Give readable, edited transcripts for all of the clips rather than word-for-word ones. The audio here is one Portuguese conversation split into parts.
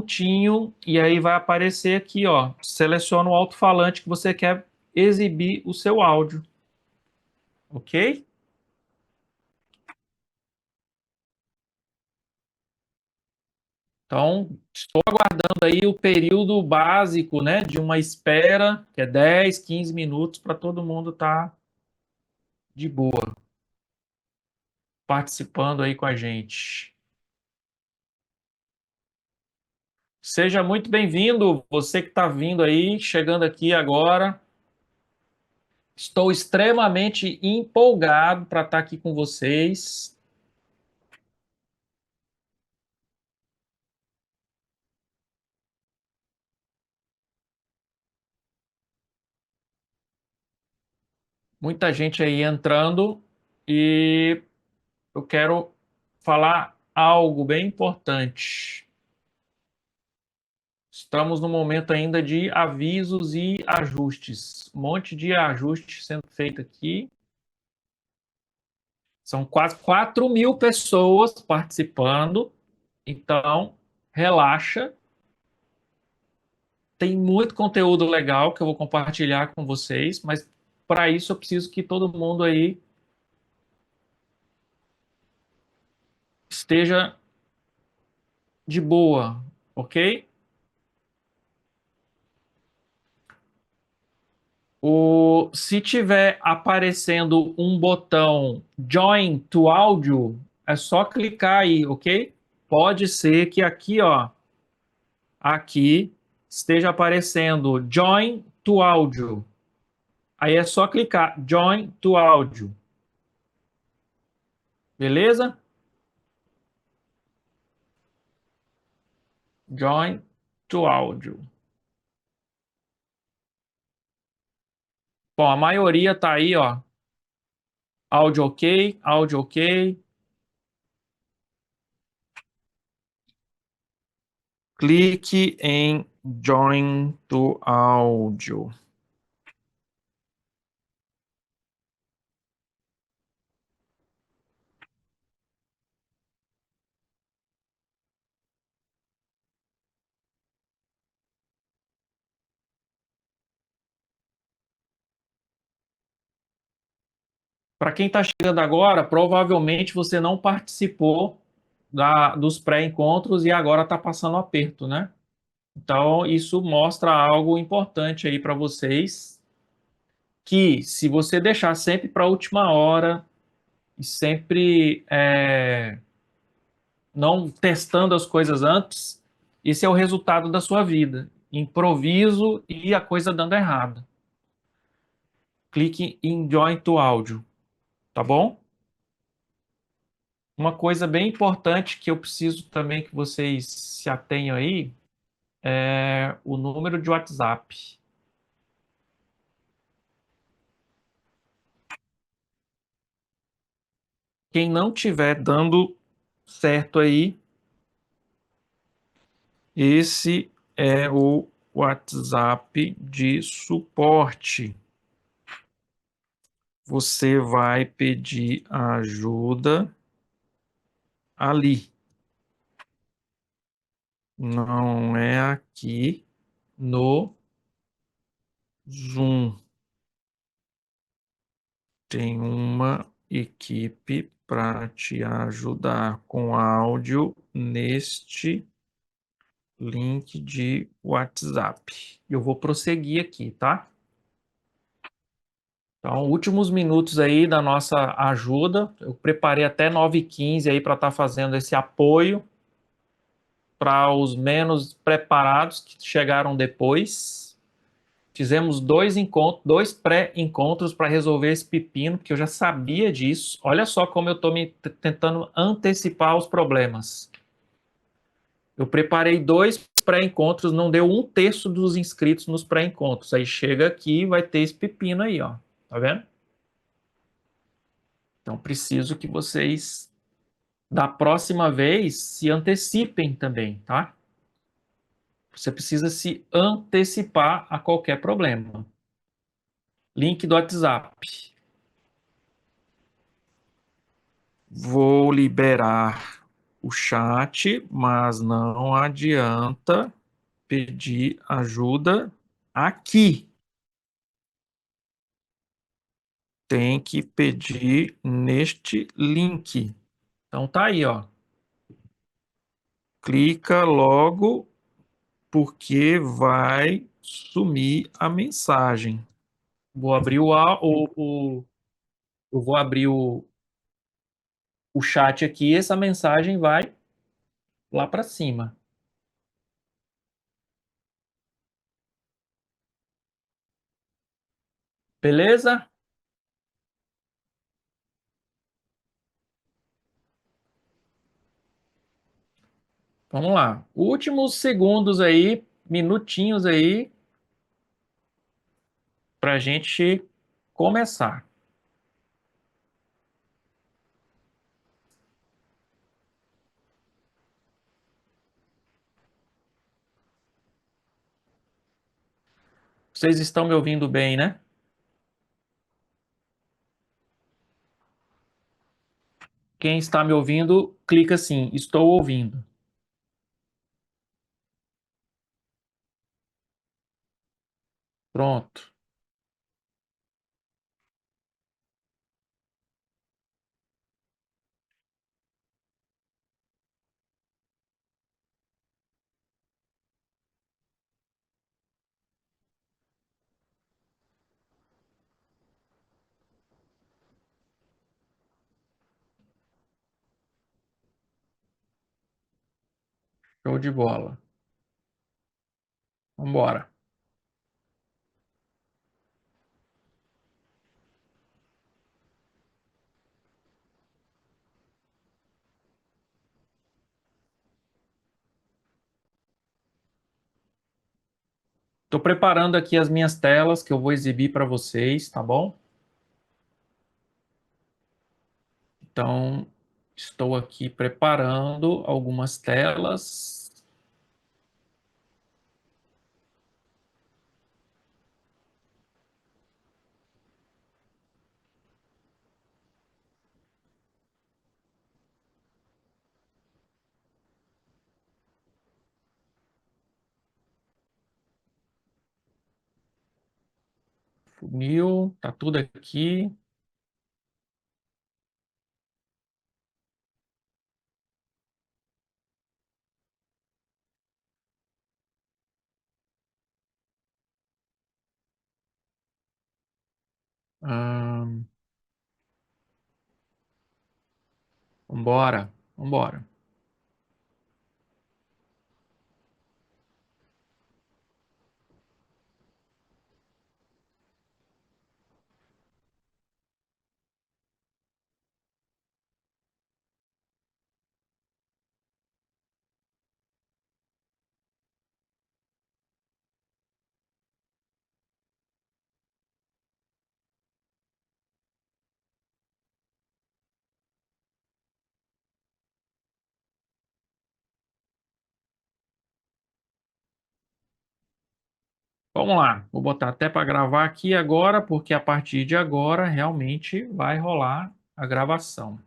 pontinho e aí vai aparecer aqui, ó. Seleciona o alto-falante que você quer exibir o seu áudio. Ok? Então, estou aguardando aí o período básico, né, de uma espera, que é 10, 15 minutos, para todo mundo estar de boa, participando aí com a gente. Seja muito bem-vindo, você que está vindo aí, chegando aqui agora. Estou extremamente empolgado para estar aqui com vocês. Muita gente aí entrando e eu quero falar algo bem importante. Estamos no momento ainda de avisos e ajustes. Um monte de ajuste sendo feito aqui. São quase 4.000 pessoas participando. Então, relaxa. Tem muito conteúdo legal que eu vou compartilhar com vocês, mas para isso eu preciso que todo mundo aí esteja de boa, ok? Se tiver aparecendo um botão Join to Audio, é só clicar aí, ok? Pode ser que aqui, ó, aqui esteja aparecendo Join to Audio. Aí é só clicar Join to Audio. Beleza? Join to Audio. Bom, a maioria tá aí, ó. Áudio ok, áudio ok. Clique em Join to Audio. Para quem está chegando agora, provavelmente você não participou dos pré-encontros e agora está passando aperto, né? Então, isso mostra algo importante aí para vocês, que se você deixar sempre para a última hora e sempre não testando as coisas antes, esse é o resultado da sua vida. Improviso e a coisa dando errado. Clique em Join to Áudio, tá bom? Uma coisa bem importante que eu preciso também que vocês se atenham aí é o número de WhatsApp. Quem não tiver dando certo aí, esse é o WhatsApp de suporte. Você vai pedir ajuda ali. Não é aqui no Zoom. Tem uma equipe para te ajudar com áudio neste link de WhatsApp. Eu vou prosseguir aqui, tá? Então, últimos minutos aí da nossa ajuda. Eu preparei até 9h15 aí para estar fazendo esse apoio para os menos preparados que chegaram depois. Fizemos dois pré-encontros para resolver esse pepino, porque eu já sabia disso. Olha só como eu estou me tentando antecipar os problemas. Eu preparei 2 pré-encontros, não deu 1/3 dos inscritos nos pré-encontros. Aí chega aqui e vai ter esse pepino aí, ó. Tá vendo? Então preciso que vocês, da próxima vez, se antecipem também, tá? Você precisa se antecipar a qualquer problema. Link do WhatsApp. Vou liberar o chat, mas não adianta pedir ajuda aqui. Tem que pedir neste link. Então tá aí, ó. Clica logo porque vai sumir a mensagem. Vou abrir eu vou abrir o chat aqui, essa mensagem vai lá para cima. Beleza? Vamos lá. Últimos segundos aí, minutinhos aí, para a gente começar. Vocês estão me ouvindo bem, né? Quem está me ouvindo, clica assim, estou ouvindo. Pronto. Show de bola. Vamos embora. Estou preparando aqui as minhas telas que eu vou exibir para vocês, tá bom? Então, estou aqui preparando algumas telas. Funil, tá tudo aqui. Vambora, vambora. Vamos lá, vou botar até para gravar aqui agora, porque a partir de agora realmente vai rolar a gravação.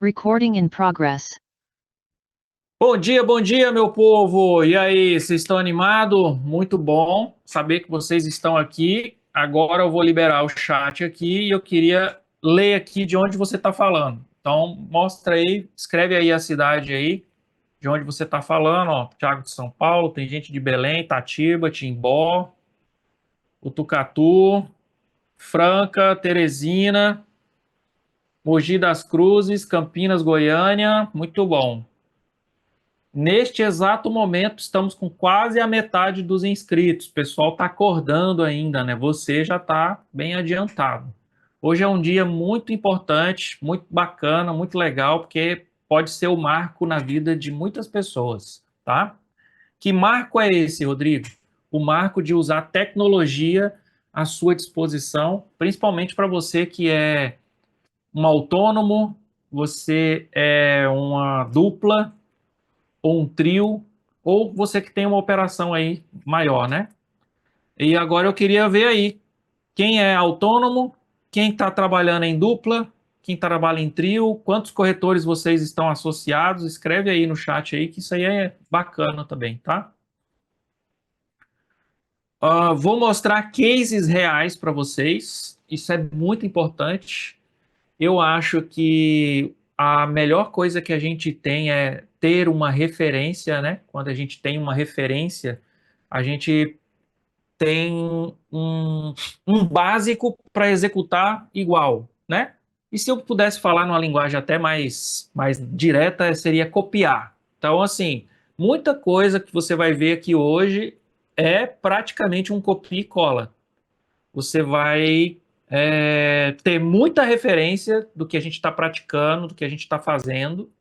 Recording in progress. Bom dia, meu povo! E aí, vocês estão animados? Muito bom saber que vocês estão aqui. Agora eu vou liberar o chat aqui e eu queria ler aqui de onde você está falando. Então, mostra aí, escreve aí a cidade aí, de onde você está falando, ó. Thiago de São Paulo, tem gente de Belém, Itatiba, Timbó, Utucatu, Franca, Teresina, Mogi das Cruzes, Campinas, Goiânia. Muito bom. Neste exato momento, estamos com quase a metade dos inscritos. O pessoal está acordando ainda, né? Você já está bem adiantado. Hoje é um dia muito importante, muito bacana, muito legal, porque pode ser o marco na vida de muitas pessoas, tá? Que marco é esse, Rodrigo? O marco de usar tecnologia à sua disposição, principalmente para você que é um autônomo, você é uma dupla, ou um trio, ou você que tem uma operação aí maior, né? E agora eu queria ver aí quem é autônomo, quem está trabalhando em dupla, quem trabalha em trio, quantos corretores vocês estão associados, escreve aí no chat aí, que isso aí é bacana também, tá? Vou mostrar cases reais para vocês, isso é muito importante. Eu acho que a melhor coisa que a gente tem é ter uma referência, né? Quando a gente tem uma referência, a gente tem um básico para executar igual, né? E se eu pudesse falar numa linguagem até mais direta, seria copiar. Então, assim, muita coisa que você vai ver aqui hoje é praticamente um copia e cola. Você vai ter muita referência do que a gente está praticando, do que a gente está fazendo,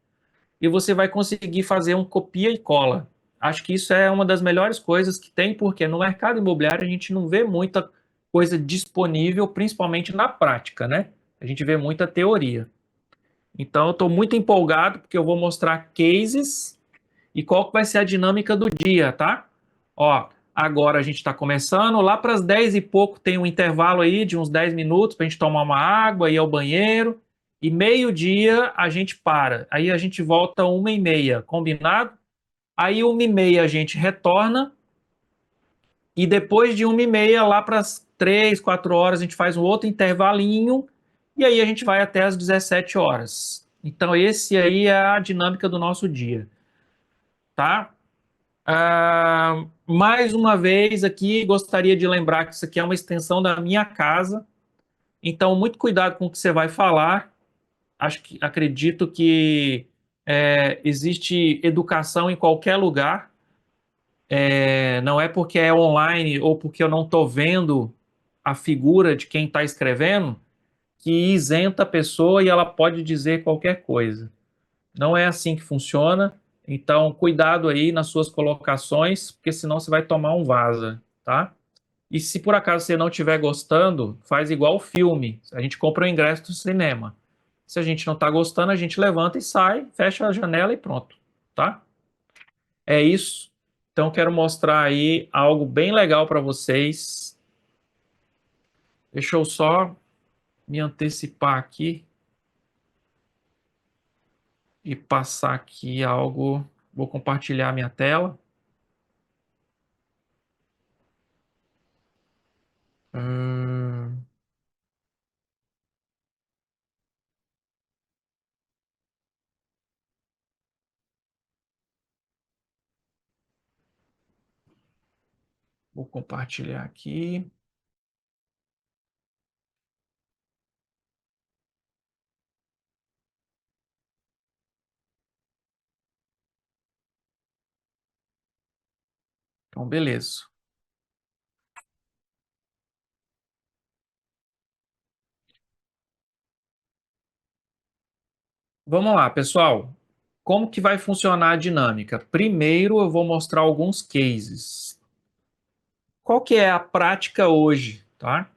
e você vai conseguir fazer um copia e cola. Acho que isso é uma das melhores coisas que tem, porque no mercado imobiliário a gente não vê muita coisa disponível, principalmente na prática, né? A gente vê muita teoria. Então, eu estou muito empolgado, porque eu vou mostrar cases e qual que vai ser a dinâmica do dia, tá? Ó, agora a gente está começando, lá para as 10 e pouco tem um intervalo aí de uns 10 minutos para a gente tomar uma água, ir ao banheiro, e meio-dia a gente para. Aí a gente volta 1h30, combinado? Aí 1h30 a gente retorna, e depois de 1h30, lá para as 3, 4 horas, a gente faz um outro intervalinho, e aí a gente vai até as 17 horas. Então, esse aí é a dinâmica do nosso dia, tá? Mais uma vez aqui, gostaria de lembrar que isso aqui é uma extensão da minha casa, então muito cuidado com o que você vai falar. Acredito que existe educação em qualquer lugar. Não é porque é online ou porque eu não estou vendo a figura de quem está escrevendo que isenta a pessoa e ela pode dizer qualquer coisa. Não é assim que funciona. Então, cuidado aí nas suas colocações, porque senão você vai tomar um vaza, tá? E se por acaso você não estiver gostando, faz igual o filme. A gente compra o ingresso do cinema. Se a gente não está gostando, a gente levanta e sai, fecha a janela e pronto, tá? É isso. Então, quero mostrar aí algo bem legal para vocês. Deixa eu só me antecipar aqui e passar aqui algo. Vou compartilhar minha tela. Hum, vou compartilhar aqui. Então, beleza. Vamos lá, pessoal. Como que vai funcionar a dinâmica? Primeiro, eu vou mostrar alguns cases. Qual que é a prática hoje, tá?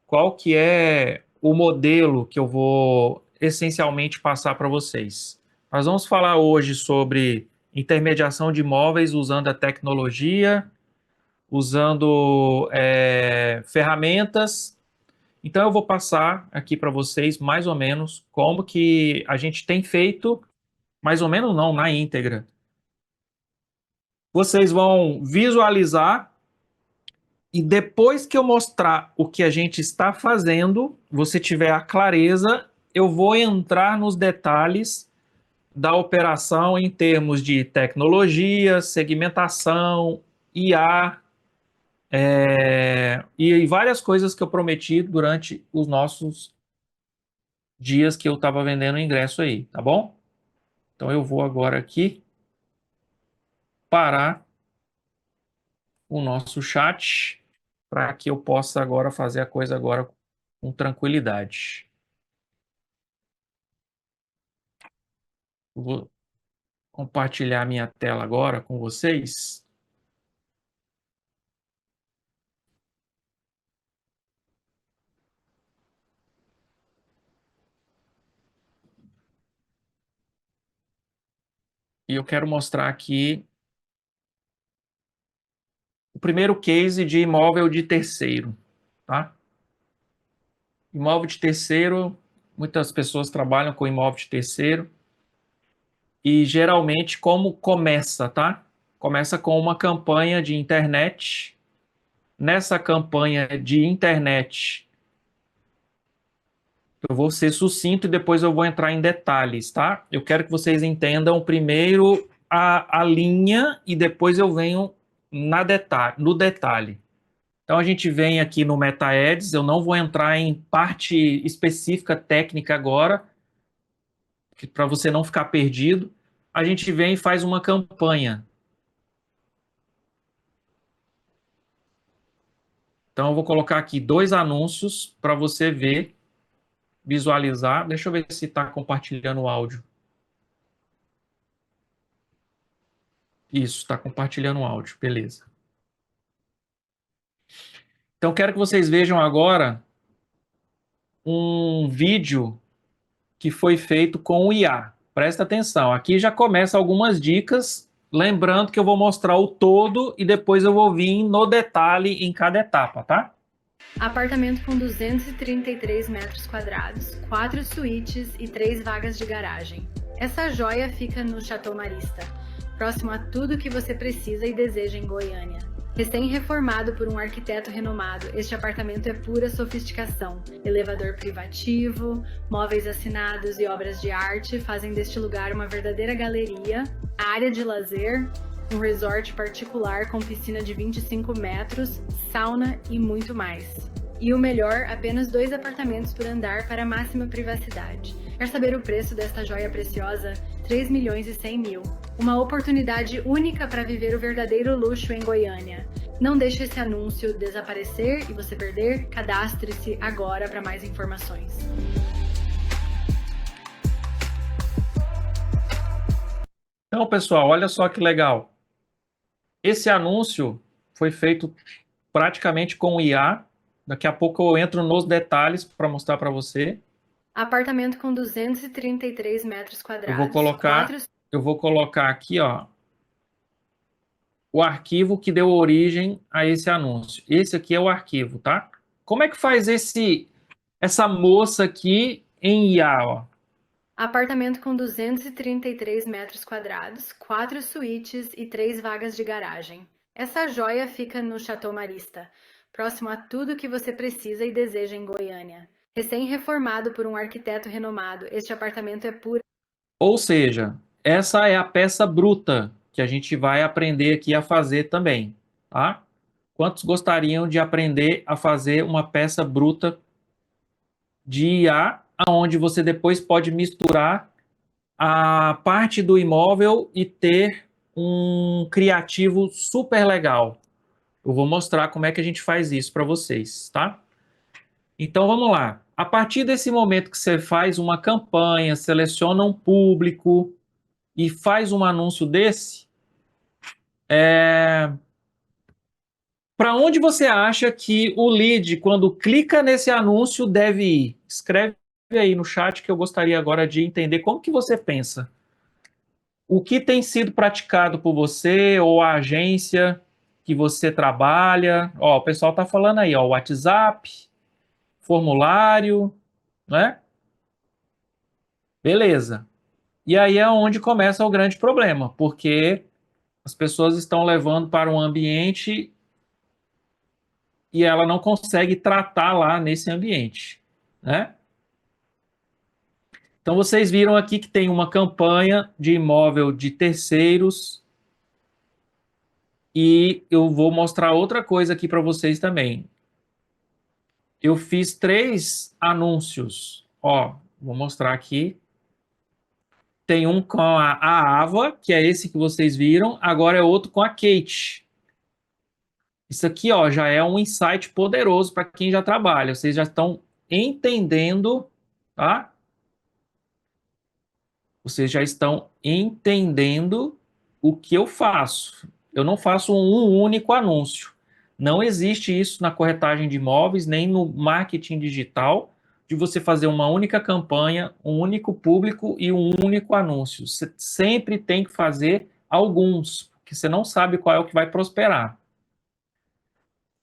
Qual que é o modelo que eu vou essencialmente passar para vocês? Nós vamos falar hoje sobre intermediação de imóveis usando a tecnologia, usando ferramentas. Então, eu vou passar aqui para vocês mais ou menos como que a gente tem feito, mais ou menos não, na íntegra. Vocês vão visualizar e depois que eu mostrar o que a gente está fazendo, você tiver a clareza, eu vou entrar nos detalhes da operação em termos de tecnologia, segmentação, IA, e várias coisas que eu prometi durante os nossos dias que eu estava vendendo o ingresso aí, tá bom? Então eu vou agora aqui parar o nosso chat para que eu possa agora fazer a coisa agora com tranquilidade. Eu vou compartilhar minha tela agora com vocês. E eu quero mostrar aqui o primeiro case de imóvel de terceiro, tá? Imóvel de terceiro, Muitas pessoas trabalham com imóvel de terceiro. E geralmente como começa, tá? Começa com uma campanha de internet. Nessa campanha de internet, eu vou ser sucinto e depois eu vou entrar em detalhes, tá? Eu quero que vocês entendam primeiro a linha e depois eu venho no detalhe. Então a gente vem aqui no MetaAds, eu não vou entrar em parte específica técnica agora, para você não ficar perdido. A gente vem e faz uma campanha. Então, eu vou colocar aqui 2 anúncios para você ver, visualizar. Deixa eu ver se está compartilhando o áudio. Isso, está compartilhando o áudio, beleza. Então, quero que vocês vejam agora um vídeo que foi feito com o IA. Presta atenção, aqui já começa algumas dicas, lembrando que eu vou mostrar o todo e depois eu vou vir no detalhe em cada etapa, tá? Apartamento com 233 metros quadrados, 4 suítes e 3 vagas de garagem. Essa joia fica no Chateau Marista, próximo a tudo que você precisa e deseja em Goiânia. Recém-reformado por um arquiteto renomado, este apartamento é pura sofisticação. Elevador privativo, móveis assinados e obras de arte fazem deste lugar uma verdadeira galeria, área de lazer, um resort particular com piscina de 25 metros, sauna e muito mais. E o melhor, apenas 2 apartamentos por andar para máxima privacidade. Quer saber o preço desta joia preciosa? 3 milhões e 100 mil. Uma oportunidade única para viver o verdadeiro luxo em Goiânia. Não deixe esse anúncio desaparecer e você perder. Cadastre-se agora para mais informações. Então, pessoal, olha só que legal. Esse anúncio foi feito praticamente com o IA. Daqui a pouco eu entro nos detalhes para mostrar para você. Apartamento com 233 metros quadrados. Eu vou colocar aqui, ó, o arquivo que deu origem a esse anúncio. Esse aqui é o arquivo, tá? Como é que faz essa moça aqui em IA, ó? Apartamento com 233 metros quadrados, 4 suítes e 3 vagas de garagem. Essa joia fica no Chateau Marista, próximo a tudo que você precisa e deseja em Goiânia. Recém-reformado por um arquiteto renomado, este apartamento é pura... Ou seja, essa é a peça bruta que a gente vai aprender aqui a fazer também, tá? Quantos gostariam de aprender a fazer uma peça bruta de IA, onde você depois pode misturar a parte do imóvel e ter um criativo super legal? Eu vou mostrar como é que a gente faz isso para vocês, tá? Então vamos lá. A partir desse momento que você faz uma campanha, seleciona um público e faz um anúncio desse, para onde você acha que o lead, quando clica nesse anúncio, deve ir? Escreve aí no chat que eu gostaria agora de entender como que você pensa. O que tem sido praticado por você ou a agência que você trabalha? Ó, o pessoal está falando aí, ó, WhatsApp, formulário, né? Beleza. E aí é onde começa o grande problema, porque as pessoas estão levando para um ambiente e ela não consegue tratar lá nesse ambiente, né? Então vocês viram aqui que tem uma campanha de imóvel de terceiros e eu vou mostrar outra coisa aqui para vocês também. Eu fiz 3 anúncios, ó, vou mostrar aqui. Tem um com a Ava, que é esse que vocês viram, agora é outro com a Kate. Isso aqui, ó, já é um insight poderoso para quem já trabalha. Vocês já estão entendendo, tá? Vocês já estão entendendo o que eu faço. Eu não faço um único anúncio. Não existe isso na corretagem de imóveis, nem no marketing digital, de você fazer uma única campanha, um único público e um único anúncio. Você sempre tem que fazer alguns, porque você não sabe qual é o que vai prosperar.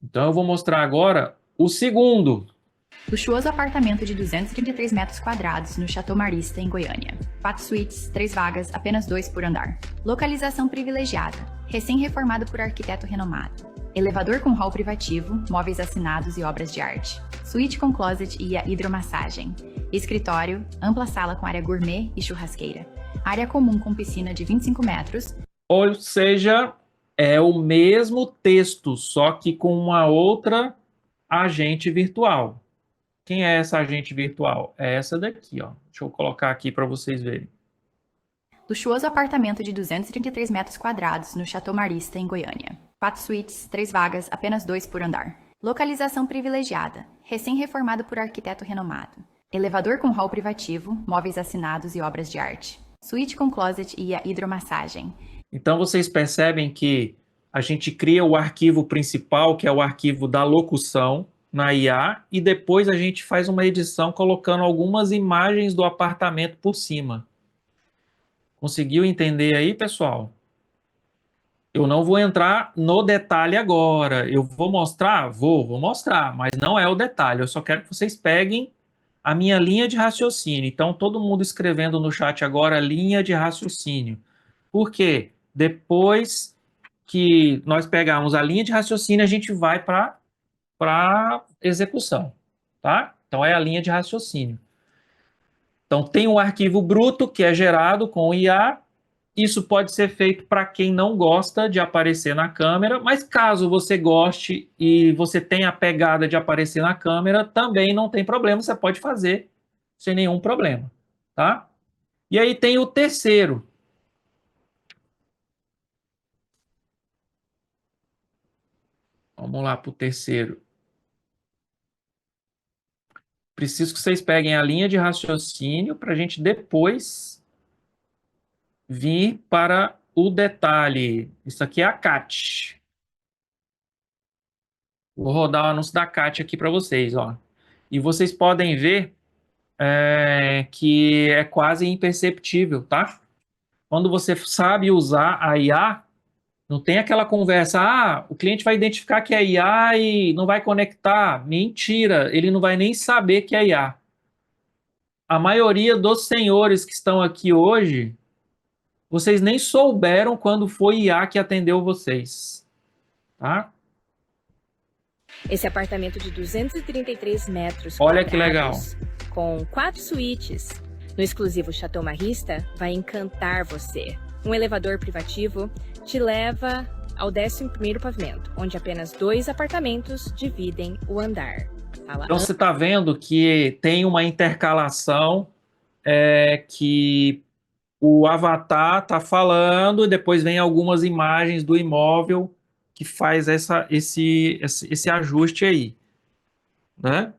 Então, eu vou mostrar agora o segundo. Luxuoso apartamento de 233 metros quadrados no Chateau Marista, em Goiânia. 4 suítes, 3 vagas, apenas 2 por andar. Localização privilegiada. Recém-reformado por arquiteto renomado. Elevador com hall privativo, móveis assinados e obras de arte. Suíte com closet e hidromassagem. Escritório, ampla sala com área gourmet e churrasqueira. Área comum com piscina de 25 metros. Ou seja, é o mesmo texto, só que com uma outra agente virtual. Quem é essa agente virtual? É essa daqui, ó. Deixa eu colocar aqui para vocês verem. Luxuoso apartamento de 233 metros quadrados no Chateau Marista, em Goiânia. 4 suítes, 3 vagas, apenas 2 por andar. Localização privilegiada. Recém-reformado por arquiteto renomado. Elevador com hall privativo, móveis assinados e obras de arte. Suíte com closet e hidromassagem. Então, vocês percebem que a gente cria o arquivo principal, que é o arquivo da locução, na IA, e depois a gente faz uma edição colocando algumas imagens do apartamento por cima. Conseguiu entender aí, pessoal? Eu não vou entrar no detalhe agora. Eu vou mostrar? Vou mostrar, mas não é o detalhe. Eu só quero que vocês peguem a minha linha de raciocínio. Então, todo mundo escrevendo no chat agora linha de raciocínio. Por quê? Depois que nós pegarmos a linha de raciocínio, a gente vai para execução, tá? Então, é a linha de raciocínio. Então, tem um arquivo bruto que é gerado com o IA. Isso pode ser feito para quem não gosta de aparecer na câmera, mas caso você goste e você tenha a pegada de aparecer na câmera, também não tem problema, você pode fazer sem nenhum problema, tá? E aí tem o terceiro. Vamos lá para o terceiro. Preciso que vocês peguem a linha de raciocínio para a gente depois vir para o detalhe. Isso aqui é a CAT. Vou rodar o anúncio da CAT aqui para vocês, ó. E vocês podem ver que é quase imperceptível, tá? Quando você sabe usar a IA, não tem aquela conversa, o cliente vai identificar que é IA e não vai conectar. Mentira, ele não vai nem saber que é IA. A maioria dos senhores que estão aqui hoje, vocês nem souberam quando foi IA que atendeu vocês, tá? Esse apartamento de 233 metros Olha que legal. Com 4 suítes, no exclusivo Chateau Marista, vai encantar você. Um elevador privativo te leva ao 11º pavimento, onde apenas 2 apartamentos dividem o andar. Então você está vendo que tem uma intercalação que o avatar está falando e depois vem algumas imagens do imóvel que faz esse ajuste aí, né?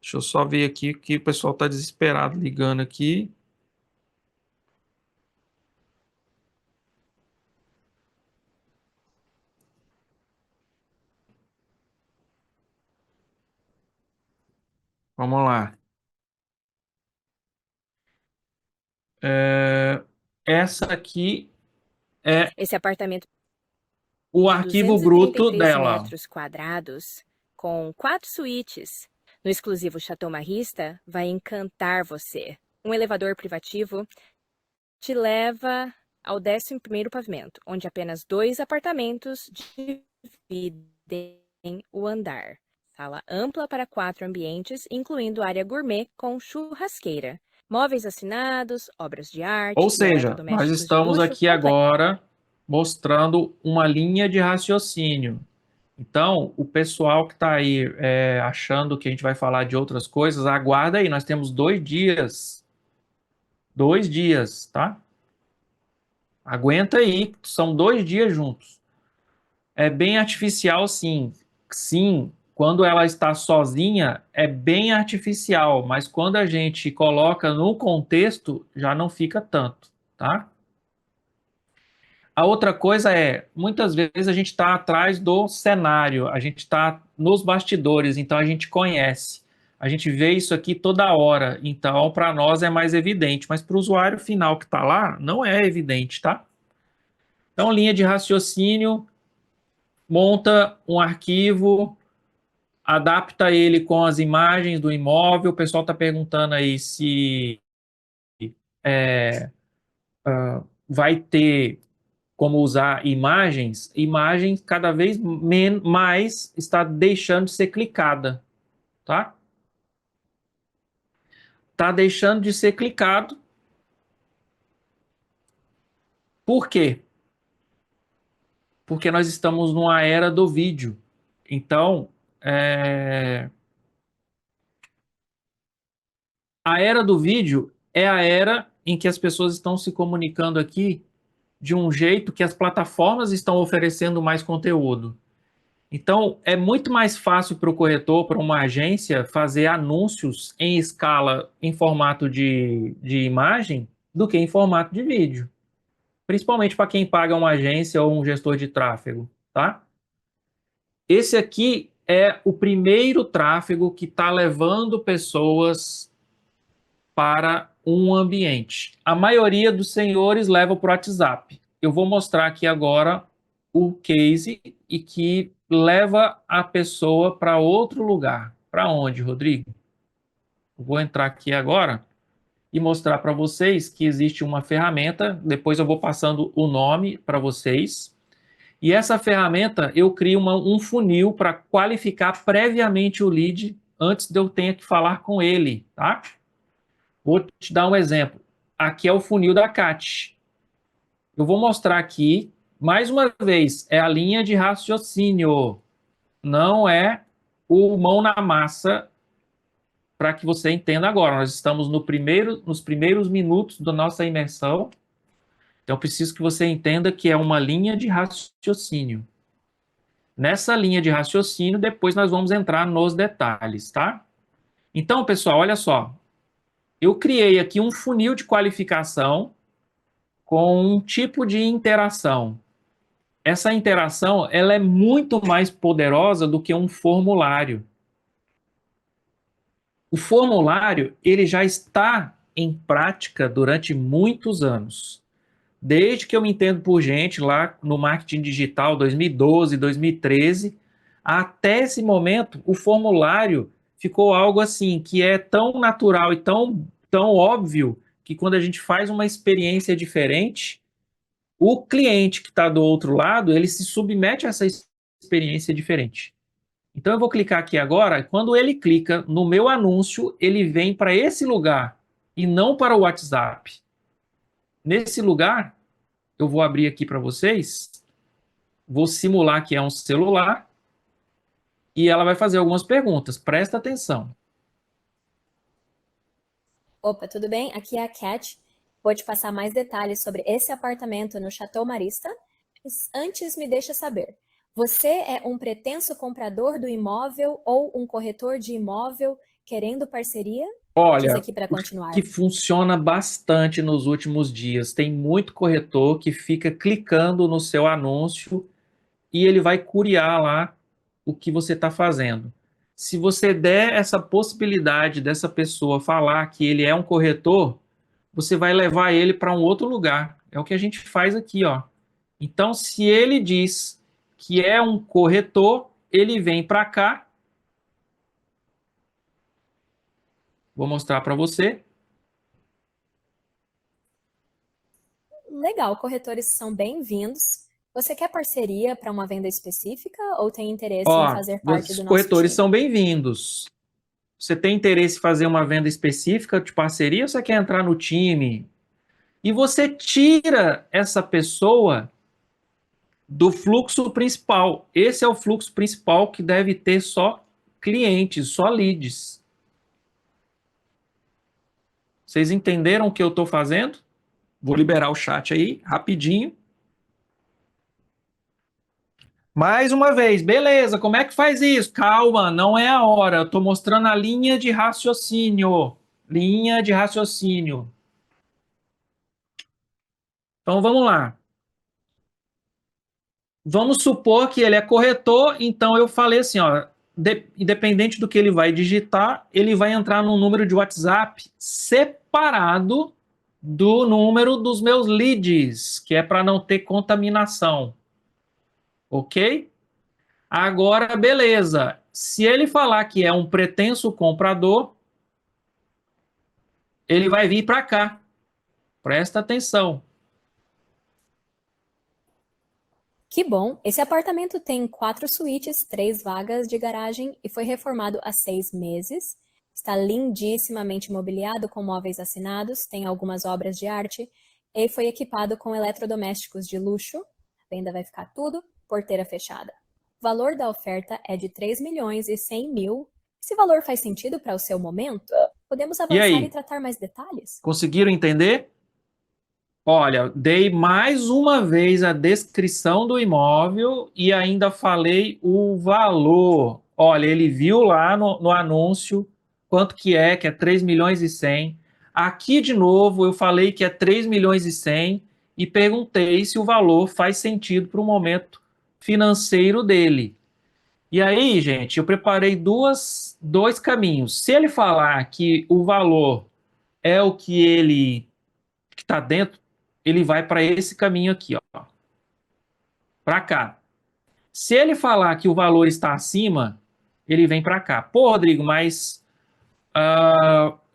Deixa eu só ver aqui que o pessoal está desesperado ligando aqui. Vamos lá. Essa aqui é esse apartamento o arquivo bruto dela. metros quadrados, com 4 suítes, no exclusivo Chateau Marista, vai encantar você. Um elevador privativo te leva ao 11º pavimento, onde apenas 2 apartamentos dividem o andar. Sala ampla para 4 ambientes, incluindo área gourmet com churrasqueira. Móveis assinados, obras de arte... Ou seja, nós estamos aqui agora mostrando uma linha de raciocínio. Então, o pessoal que está aí achando que a gente vai falar de outras coisas, aguarda aí, nós temos 2 dias. 2 dias, tá? Aguenta aí, são 2 dias juntos. É bem artificial, sim. Sim, quando ela está sozinha, é bem artificial, mas quando a gente coloca no contexto, já não fica tanto, tá? A outra coisa muitas vezes a gente está atrás do cenário, a gente está nos bastidores, então a gente conhece. A gente vê isso aqui toda hora, então para nós é mais evidente, mas para o usuário final que está lá, não é evidente, tá? Então, linha de raciocínio, monta um arquivo adapta ele com as imagens do imóvel. O pessoal está perguntando aí se vai ter como usar imagens. Imagens cada vez mais está deixando de ser clicada, tá? Está deixando de ser clicado. Por quê? Porque nós estamos numa era do vídeo. Então, a era do vídeo é a era em que as pessoas estão se comunicando aqui de um jeito que as plataformas estão oferecendo mais conteúdo. Então, é muito mais fácil para o corretor, para uma agência, fazer anúncios em escala, em formato de imagem, do que em formato de vídeo. Principalmente para quem paga uma agência ou um gestor de tráfego, tá? Esse aqui é o primeiro tráfego que está levando pessoas para um ambiente. A maioria dos senhores leva para o WhatsApp. Eu vou mostrar aqui agora o case e que leva a pessoa para outro lugar. Para onde, Rodrigo? Vou entrar aqui agora e mostrar para vocês que existe uma ferramenta, depois eu vou passando o nome para vocês, e essa ferramenta eu crio um funil para qualificar previamente o lead antes de eu ter que falar com ele, tá? Vou te dar um exemplo. Aqui é o funil da CAT. Eu vou mostrar aqui, mais uma vez, é a linha de raciocínio, não é o mão na massa, para que você entenda agora. Nós estamos nos primeiros minutos da nossa imersão, então eu preciso que você entenda que é uma linha de raciocínio. Nessa linha de raciocínio, depois nós vamos entrar nos detalhes, tá? Então, pessoal, olha só. Eu criei aqui um funil de qualificação com um tipo de interação. Essa interação, ela é muito mais poderosa do que um formulário. O formulário, ele já está em prática durante muitos anos. Desde que eu me entendo por gente, lá no marketing digital, 2012, 2013, até esse momento, o formulário ficou algo assim, que é tão natural e tão óbvio, que quando a gente faz uma experiência diferente, o cliente que está do outro lado, ele se submete a essa experiência diferente. Então eu vou clicar aqui agora, quando ele clica no meu anúncio, ele vem para esse lugar e não para o WhatsApp. Nesse lugar, eu vou abrir aqui para vocês, vou simular que é um celular e ela vai fazer algumas perguntas, presta atenção. Opa, tudo bem? Aqui é a Cat. Vou te passar mais detalhes sobre esse apartamento no Chateau Marista. Mas antes, me deixa saber. Você é um pretenso comprador do imóvel ou um corretor de imóvel querendo parceria? Diz Olha, aqui para continuar. que funciona bastante nos últimos dias. Tem muito corretor que fica clicando no seu anúncio e ele vai curiar lá o que você está fazendo. Se você der essa possibilidade dessa pessoa falar que ele é um corretor, você vai levar ele para um outro lugar. É o que a gente faz aqui, ó. Então, se ele diz que é um corretor, ele vem para cá. Vou mostrar para você. Legal, corretores são bem-vindos. Você quer parceria para uma venda específica ou tem interesse em fazer parte do nosso corretores time? são bem-vindos. Você tem interesse em fazer uma venda específica de parceria ou você quer entrar no time? E você tira essa pessoa do fluxo principal. Esse é o fluxo principal que deve ter só clientes, só leads. Vocês entenderam o que eu estou fazendo? Vou liberar o chat aí, rapidinho. Mais uma vez, beleza, como é que faz isso? Calma, não é a hora. Eu estou mostrando a linha de raciocínio. Linha de raciocínio. Então, vamos lá. Vamos supor que ele é corretor, então eu falei assim, ó, independente do que ele vai digitar, ele vai entrar num número de WhatsApp separado do número dos meus leads, que é para não ter contaminação. Ok? Agora, beleza. se ele falar que é um pretenso comprador, ele vai vir para cá. Presta atenção. Que bom! Esse apartamento tem 4 suítes, 3 vagas de garagem e foi reformado há 6 meses. Está lindissimamente mobiliado com móveis assinados, tem algumas obras de arte e foi equipado com eletrodomésticos de luxo. A venda vai ficar tudo, porteira fechada. O valor da oferta é de 3.100.000. Esse valor faz sentido para o seu momento? Podemos avançar e tratar mais detalhes? Conseguiram entender? Olha, dei mais uma vez a descrição do imóvel e ainda falei o valor. Olha, ele viu lá no anúncio quanto que é 3.100.000. Aqui, de novo, eu falei que é 3.100.000 e perguntei se o valor faz sentido para o momento financeiro dele. E aí, gente, eu preparei dois caminhos. Se ele falar que o valor é o que ele que está dentro, ele vai para esse caminho aqui, ó, para cá. Se ele falar que o valor está acima, ele vem para cá. Pô, Rodrigo, mas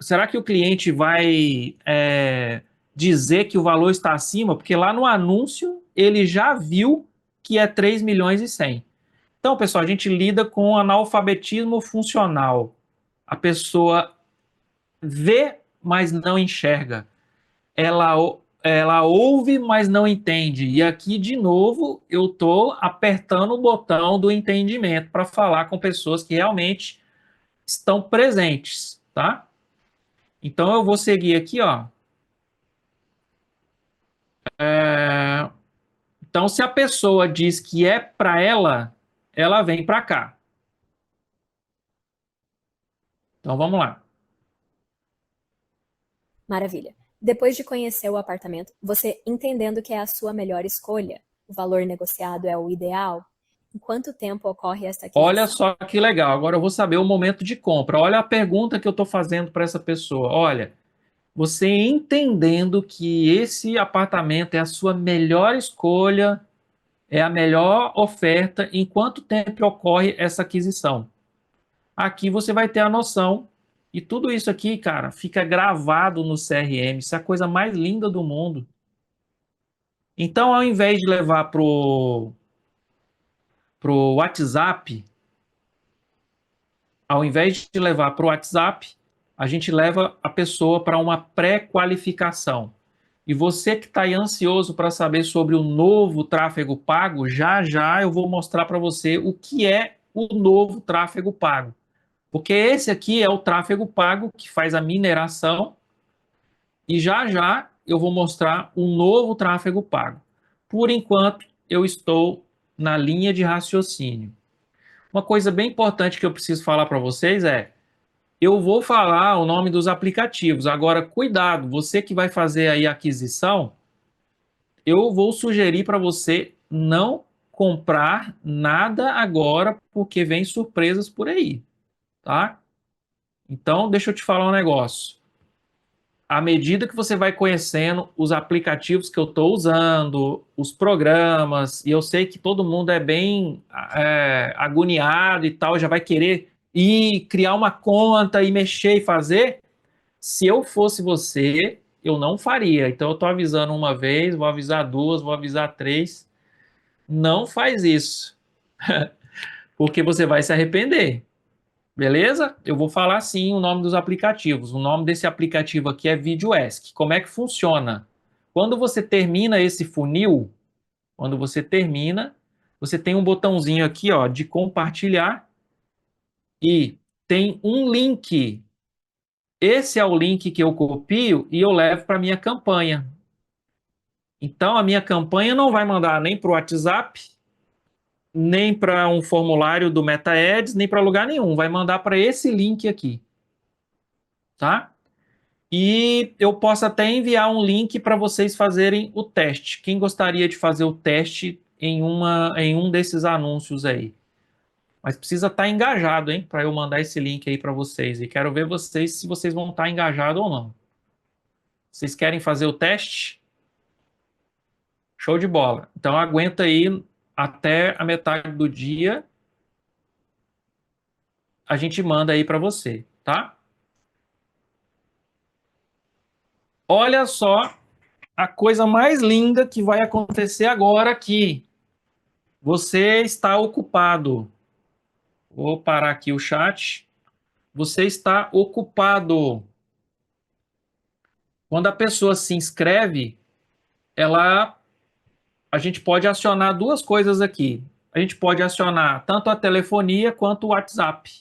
será que o cliente vai dizer que o valor está acima? Porque lá no anúncio ele já viu que é 3.100.000. Então, pessoal, a gente lida com analfabetismo funcional. A pessoa vê, mas não enxerga. Ela ouve, mas não entende. E aqui, de novo, eu estou apertando o botão do entendimento para falar com pessoas que realmente estão presentes, tá? Então, eu vou seguir aqui, ó. Então, se a pessoa diz que é para ela, ela vem para cá. Então, vamos lá. Maravilha. Depois de conhecer o apartamento, você entendendo que é a sua melhor escolha, o valor negociado é o ideal, em quanto tempo ocorre esta aquisição? Olha só que legal. Agora eu vou saber o momento de compra. Olha a pergunta que eu estou fazendo para essa pessoa. Olha, você entendendo que esse apartamento é a sua melhor escolha, é a melhor oferta, em quanto tempo ocorre essa aquisição? Aqui você vai ter a noção. E tudo isso aqui, cara, fica gravado no CRM. Isso é a coisa mais linda do mundo. Então, ao invés de levar pro WhatsApp, a gente leva a pessoa para uma pré-qualificação. E você que está aí ansioso para saber sobre o novo tráfego pago, já já eu vou mostrar para você o que é o novo tráfego pago. Porque esse aqui é o tráfego pago que faz a mineração e já já eu vou mostrar um novo tráfego pago. Por enquanto, eu estou na linha de raciocínio. Uma coisa bem importante que eu preciso falar para vocês é: eu vou falar o nome dos aplicativos. Agora, cuidado, você que vai fazer aí a aquisição, eu vou sugerir para você não comprar nada agora, porque vem surpresas por aí, tá? Então, deixa eu te falar um negócio. À medida que você vai conhecendo os aplicativos que eu estou usando, os programas, e eu sei que todo mundo é bem agoniado e tal, já vai querer ir criar uma conta e mexer e fazer. Se eu fosse você, eu não faria. Então, eu estou avisando uma vez, vou avisar duas, vou avisar três. Não faz isso, porque você vai se arrepender. Beleza? Eu vou falar sim o nome dos aplicativos. O nome desse aplicativo aqui é VideoEsk. Como é que funciona? Quando você termina esse funil, você tem um botãozinho aqui, ó, de compartilhar e tem um link. Esse é o link que eu copio e eu levo para minha campanha. Então, a minha campanha não vai mandar nem para o WhatsApp, nem para um formulário do MetaAds, nem para lugar nenhum. Vai mandar para esse link aqui. Tá? E eu posso até enviar um link para vocês fazerem o teste. Quem gostaria de fazer o teste em um desses anúncios aí? Mas precisa estar engajado, hein? Para eu mandar esse link aí para vocês. E quero ver vocês se vocês vão estar engajados ou não. Vocês querem fazer o teste? Show de bola. Então aguenta aí até a metade do dia a gente manda aí para você, tá? Olha só a coisa mais linda que vai acontecer agora aqui. Você está ocupado. Vou parar aqui o chat. Você está ocupado. Quando a pessoa se inscreve, a gente pode acionar duas coisas aqui. A gente pode acionar tanto a telefonia quanto o WhatsApp.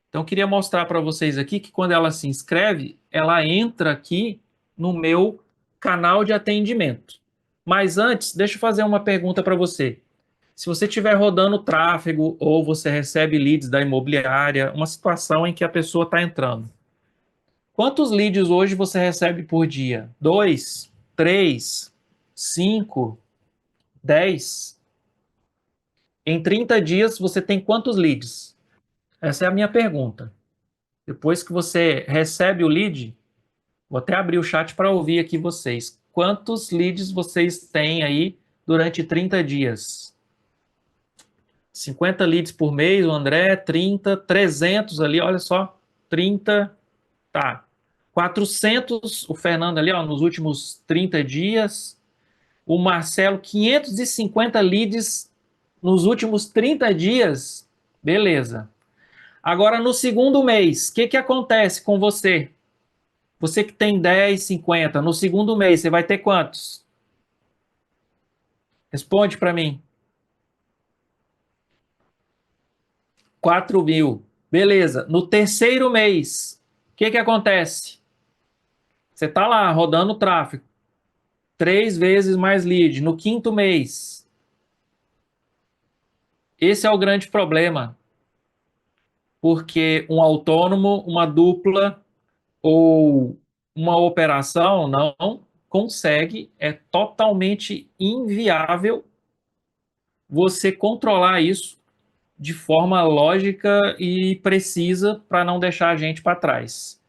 Então, eu queria mostrar para vocês aqui que quando ela se inscreve, ela entra aqui no meu canal de atendimento. Mas antes, deixa eu fazer uma pergunta para você. Se você estiver rodando tráfego ou você recebe leads da imobiliária, uma situação em que a pessoa está entrando. Quantos leads hoje você recebe por dia? 2, 3, 5, 10? Em 30 dias, você tem quantos leads? Essa é a minha pergunta. Depois que você recebe o lead, vou até abrir o chat para ouvir aqui vocês. Quantos leads vocês têm aí durante 30 dias? 50 leads por mês, o André, 30, 300 ali, olha só, 30, tá. 400, o Fernando ali, ó, nos últimos 30 dias. O Marcelo, 550 leads nos últimos 30 dias. Beleza. Agora, no segundo mês, o que acontece com você? Você que tem 10, 50, no segundo mês, você vai ter quantos? Responde para mim. 4.000. Beleza. No terceiro mês, o que acontece? Você está lá rodando o tráfego. 3 vezes mais lead. No quinto mês. Esse é o grande problema. Porque um autônomo, uma dupla ou uma operação não consegue, é totalmente inviável você controlar isso de forma lógica e precisa para não deixar a gente para trás.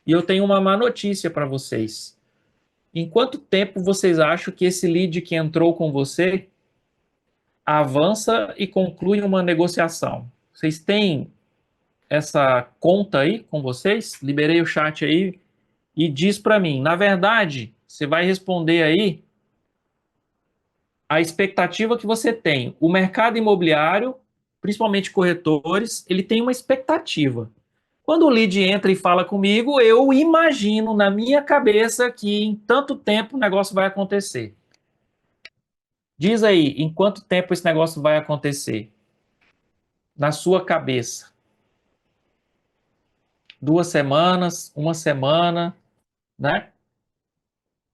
E eu tenho uma má notícia para vocês. Em quanto tempo vocês acham que esse lead que entrou com você avança e conclui uma negociação? Vocês têm essa conta aí com vocês? Liberei o chat aí e diz para mim. Na verdade, você vai responder aí a expectativa que você tem. O mercado imobiliário, principalmente corretores, ele tem uma expectativa. Quando o lead entra e fala comigo, eu imagino na minha cabeça que em tanto tempo o negócio vai acontecer. Diz aí, em quanto tempo esse negócio vai acontecer? Na sua cabeça. 2 semanas, 1 semana, né?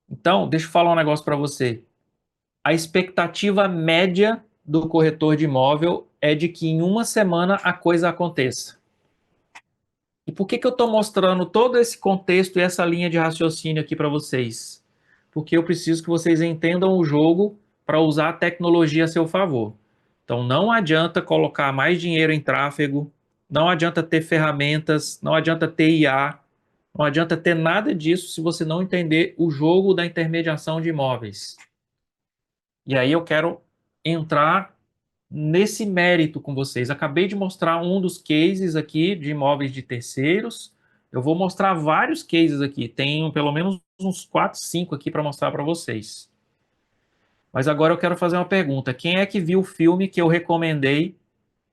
Então, deixa eu falar um negócio para você. A expectativa média do corretor de imóvel é de que em 1 semana a coisa aconteça. E por que eu estou mostrando todo esse contexto e essa linha de raciocínio aqui para vocês? Porque eu preciso que vocês entendam o jogo para usar a tecnologia a seu favor. Então, não adianta colocar mais dinheiro em tráfego, não adianta ter ferramentas, não adianta ter IA, não adianta ter nada disso se você não entender o jogo da intermediação de imóveis. E aí eu quero entrar nesse mérito com vocês. Acabei de mostrar um dos cases aqui de imóveis de terceiros. Eu vou mostrar vários cases aqui. Tenho pelo menos uns 4, 5 aqui para mostrar para vocês. Mas agora eu quero fazer uma pergunta. Quem é que viu o filme que eu recomendei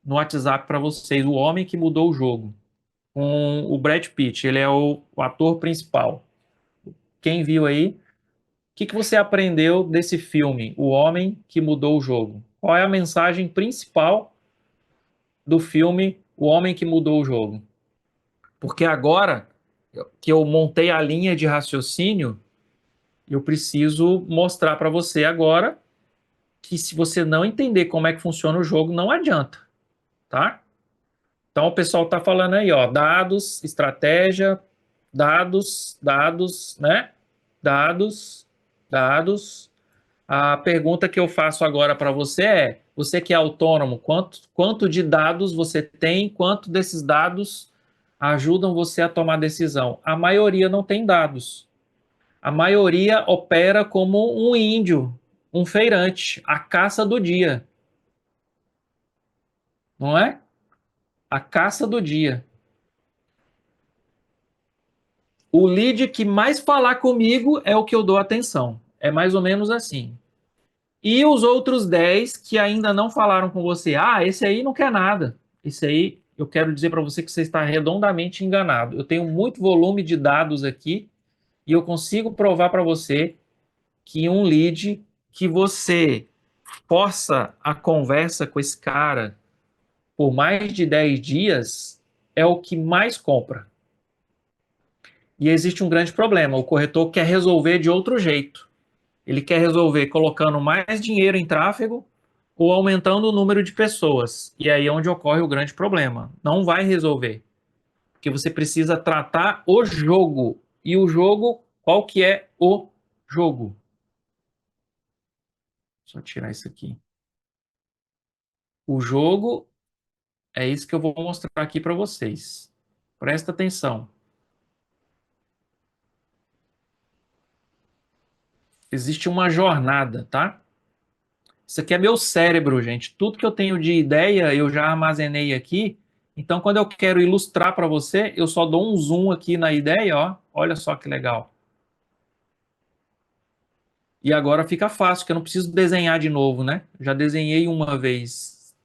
no WhatsApp para vocês? O Homem que Mudou o Jogo. Com o Brad Pitt. Ele é o ator principal. Quem viu aí? O que você aprendeu desse filme, O Homem que Mudou o Jogo? Qual é a mensagem principal do filme O Homem que Mudou o Jogo? Porque agora que eu montei a linha de raciocínio, eu preciso mostrar para você agora que se você não entender como é que funciona o jogo, não adianta, tá? Então o pessoal tá falando aí, ó, dados, estratégia, dados, né? Dados. A pergunta que eu faço agora para você é: você que é autônomo, quanto de dados você tem? Quanto desses dados ajudam você a tomar decisão? A maioria não tem dados. A maioria opera como um índio, um feirante, a caça do dia. Não é? A caça do dia. O lead que mais falar comigo é o que eu dou atenção. É mais ou menos assim. E os outros 10 que ainda não falaram com você, esse aí não quer nada. Esse aí, eu quero dizer para você que você está redondamente enganado. Eu tenho muito volume de dados aqui e eu consigo provar para você que um lead que você força a conversa com esse cara por mais de 10 dias é o que mais compra. E existe um grande problema, o corretor quer resolver de outro jeito. Ele quer resolver colocando mais dinheiro em tráfego ou aumentando o número de pessoas. E aí é onde ocorre o grande problema. Não vai resolver. Porque você precisa tratar o jogo. E o jogo, qual que é o jogo? Só tirar isso aqui. O jogo é isso que eu vou mostrar aqui para vocês. Presta atenção. Existe uma jornada, tá? Isso aqui é meu cérebro, gente. Tudo que eu tenho de ideia, eu já armazenei aqui. Então, quando eu quero ilustrar para você, eu só dou um zoom aqui na ideia, ó. Olha só que legal. E agora fica fácil, que eu não preciso desenhar de novo, né? Já desenhei uma vez.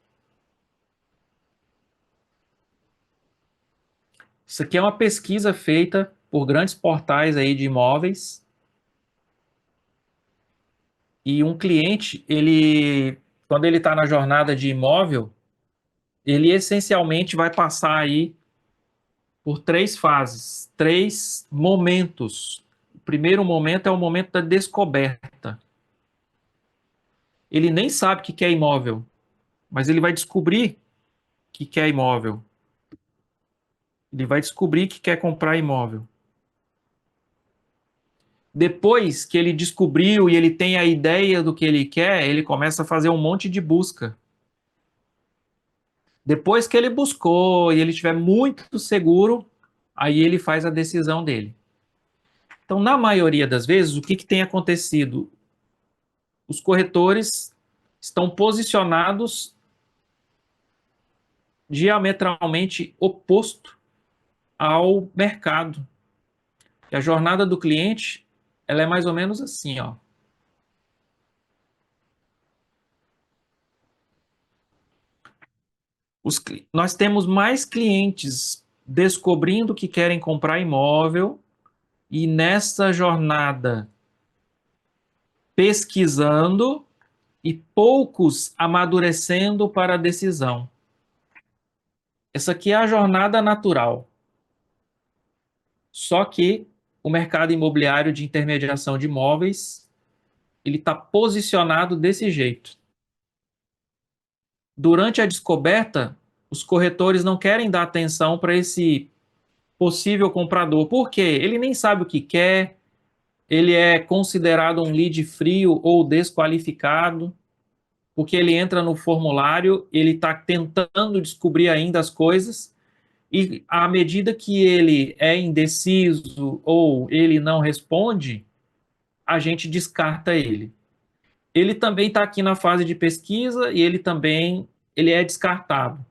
Isso aqui é uma pesquisa feita por grandes portais aí de imóveis. E um cliente, quando ele está na jornada de imóvel, ele essencialmente vai passar aí por 3 fases, 3 momentos. O primeiro momento é o momento da descoberta. Ele nem sabe o que é imóvel, mas ele vai descobrir que é imóvel. Ele vai descobrir que quer comprar imóvel. Depois que ele descobriu e ele tem a ideia do que ele quer, ele começa a fazer um monte de busca. Depois que ele buscou e ele estiver muito seguro, aí ele faz a decisão dele. Então, na maioria das vezes, o que tem acontecido? Os corretores estão posicionados diametralmente oposto ao mercado. E a jornada do cliente, ela é mais ou menos assim, ó. Nós temos mais clientes descobrindo que querem comprar imóvel e nessa jornada pesquisando e poucos amadurecendo para a decisão. Essa aqui é a jornada natural. Só que o mercado imobiliário de intermediação de imóveis, ele está posicionado desse jeito. Durante a descoberta, os corretores não querem dar atenção para esse possível comprador. Por quê? Ele nem sabe o que quer, ele é considerado um lead frio ou desqualificado, porque ele entra no formulário, ele está tentando descobrir ainda as coisas, e à medida que ele é indeciso ou ele não responde, a gente descarta ele. Ele também está aqui na fase de pesquisa e ele é descartado.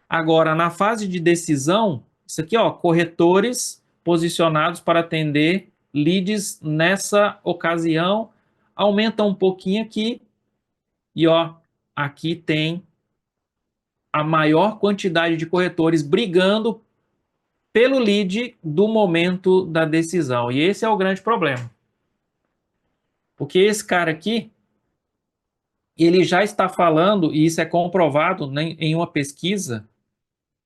Agora, na fase de decisão, isso aqui, ó, corretores posicionados para atender leads nessa ocasião, aumenta um pouquinho aqui e, ó, aqui tem a maior quantidade de corretores brigando pelo lead do momento da decisão. E esse é o grande problema. Porque esse cara aqui, ele já está falando, e isso é comprovado, né, em uma pesquisa,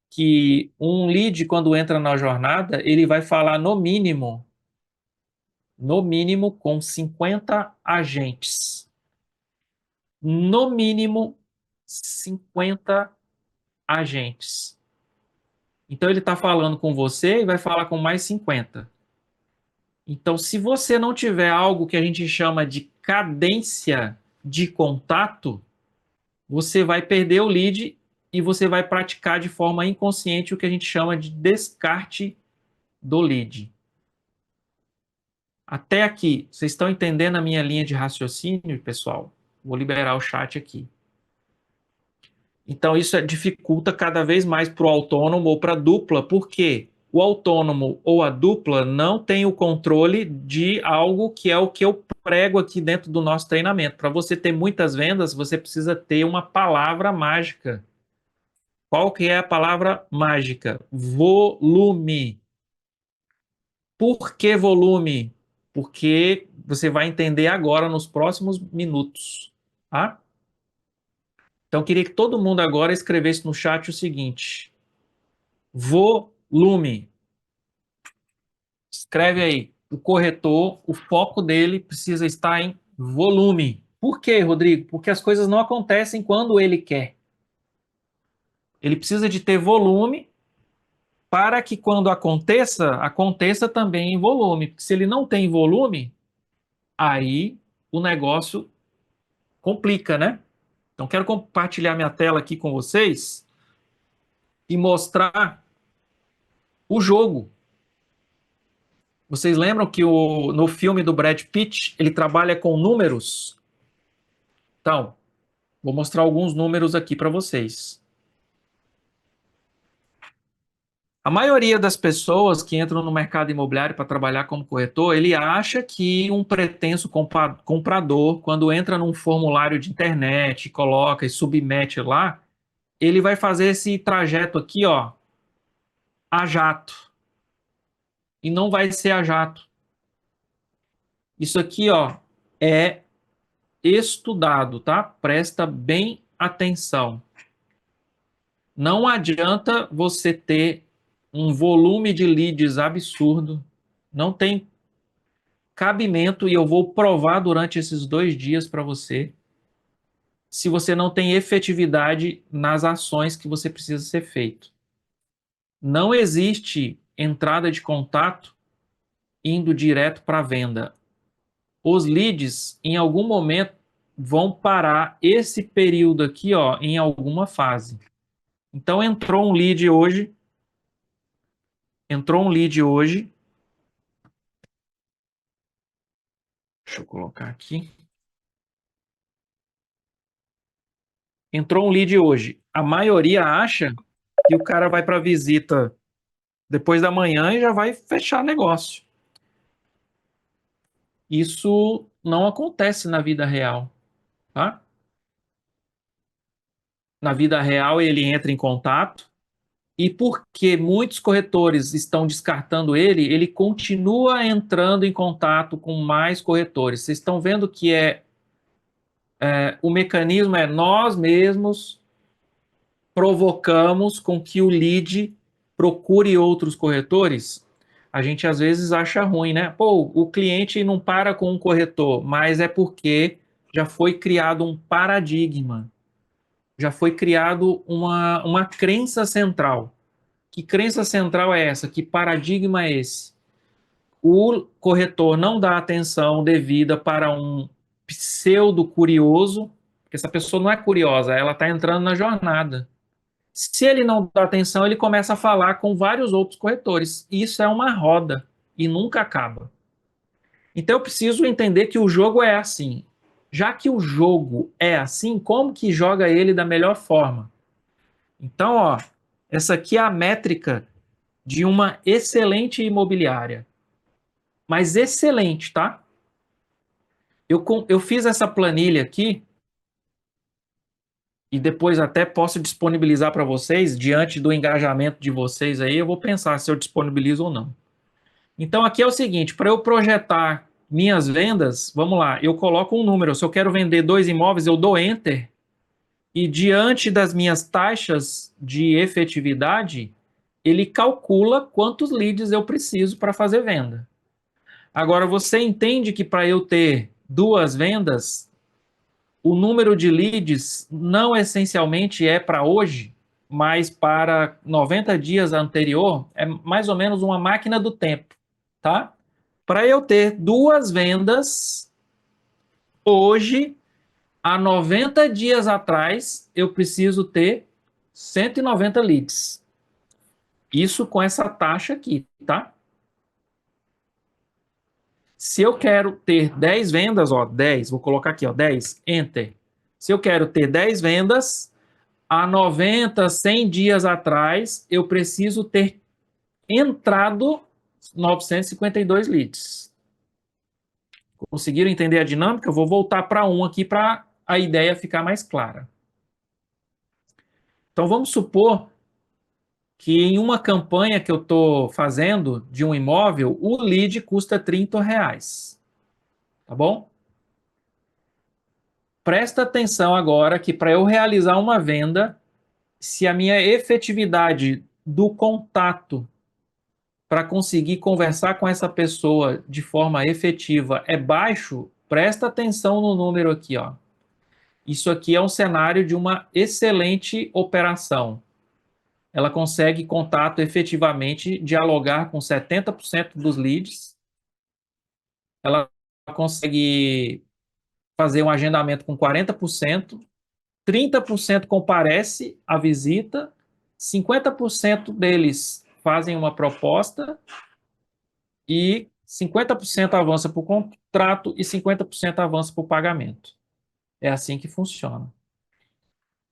que um lead, quando entra na jornada, ele vai falar no mínimo com 50 agentes. No mínimo 50 agentes. Então ele está falando com você e vai falar com mais 50. Então, se você não tiver algo que a gente chama de cadência de contato, você vai perder o lead e você vai praticar de forma inconsciente o que a gente chama de descarte do lead. Até aqui, vocês estão entendendo a minha linha de raciocínio, pessoal? Vou liberar o chat aqui. Então, isso dificulta cada vez mais para o autônomo ou para a dupla, porque o autônomo ou a dupla não tem o controle de algo que é o que eu prego aqui dentro do nosso treinamento. Para você ter muitas vendas, você precisa ter uma palavra mágica. Qual que é a palavra mágica? Volume. Por que volume? Porque você vai entender agora nos próximos minutos, tá? Então, eu queria que todo mundo agora escrevesse no chat o seguinte: volume. Escreve aí. O corretor, o foco dele precisa estar em volume. Por quê, Rodrigo? Porque as coisas não acontecem quando ele quer. Ele precisa de ter volume para que quando aconteça, aconteça também em volume. Porque se ele não tem volume, aí o negócio complica, né? Então, quero compartilhar minha tela aqui com vocês e mostrar o jogo. Vocês lembram que no filme do Brad Pitt, ele trabalha com números? Então, vou mostrar alguns números aqui para vocês. A maioria das pessoas que entram no mercado imobiliário para trabalhar como corretor, ele acha que um pretenso comprador, quando entra num formulário de internet, coloca e submete lá, ele vai fazer esse trajeto aqui, ó, a jato. E não vai ser a jato. Isso aqui, ó, é estudado, tá? Presta bem atenção. Não adianta você ter um volume de leads absurdo, não tem cabimento, e eu vou provar durante esses 2 dias para você, se você não tem efetividade nas ações que você precisa ser feito. Não existe entrada de contato indo direto para a venda. Os leads, em algum momento, vão parar esse período aqui, ó, em alguma fase. Então, entrou um lead hoje. Deixa eu colocar aqui. Entrou um lead hoje. A maioria acha que o cara vai para a visita depois da manhã e já vai fechar negócio. Isso não acontece na vida real, tá? Na vida real, ele entra em contato e porque muitos corretores estão descartando ele, ele continua entrando em contato com mais corretores. Vocês estão vendo que o mecanismo é nós mesmos provocamos com que o lead procure outros corretores. A gente às vezes acha ruim, né? Pô, o cliente não para com um corretor, mas é porque já foi criado um paradigma, já foi criado uma crença central. Que crença central é essa? Que paradigma é esse? O corretor não dá atenção devida para um pseudo curioso, porque essa pessoa não é curiosa, ela está entrando na jornada. Se ele não dá atenção, ele começa a falar com vários outros corretores. Isso é uma roda e nunca acaba. Então eu preciso entender que o jogo é assim. Já que o jogo é assim, como que joga ele da melhor forma? Então, ó, essa aqui é a métrica de uma excelente imobiliária. Mas excelente, tá? Eu fiz essa planilha aqui e depois até posso disponibilizar para vocês, diante do engajamento de vocês aí, eu vou pensar se eu disponibilizo ou não. Então aqui é o seguinte, para eu projetar minhas vendas, vamos lá, eu coloco um número, se eu quero vender 2 imóveis, eu dou Enter, e diante das minhas taxas de efetividade, ele calcula quantos leads eu preciso para fazer venda. Agora, você entende que para eu ter 2 vendas, o número de leads não essencialmente é para hoje, mas para 90 dias anterior, é mais ou menos uma máquina do tempo, tá? Para eu ter 2 vendas hoje, há 90 dias atrás, eu preciso ter 190 leads. Isso com essa taxa aqui, tá? Se eu quero ter 10 vendas, ó, 10, vou colocar aqui, ó, 10, Enter. Se eu quero ter 10 vendas, há 90, 100 dias atrás, eu preciso ter entrado 952 leads. Conseguiram entender a dinâmica? Eu vou voltar para um aqui para a ideia ficar mais clara. Então, vamos supor que em uma campanha que eu estou fazendo de um imóvel, o lead custa R$30. Tá bom? Presta atenção agora que para eu realizar uma venda, se a minha efetividade do contato para conseguir conversar com essa pessoa de forma efetiva é baixo, presta atenção no número aqui, ó. Isso aqui é um cenário de uma excelente operação. Ela consegue contato efetivamente, dialogar com 70% dos leads. Ela consegue fazer um agendamento com 40%, 30% comparece à visita, 50% deles fazem uma proposta e 50% avança para o contrato e 50% avança para o pagamento. É assim que funciona.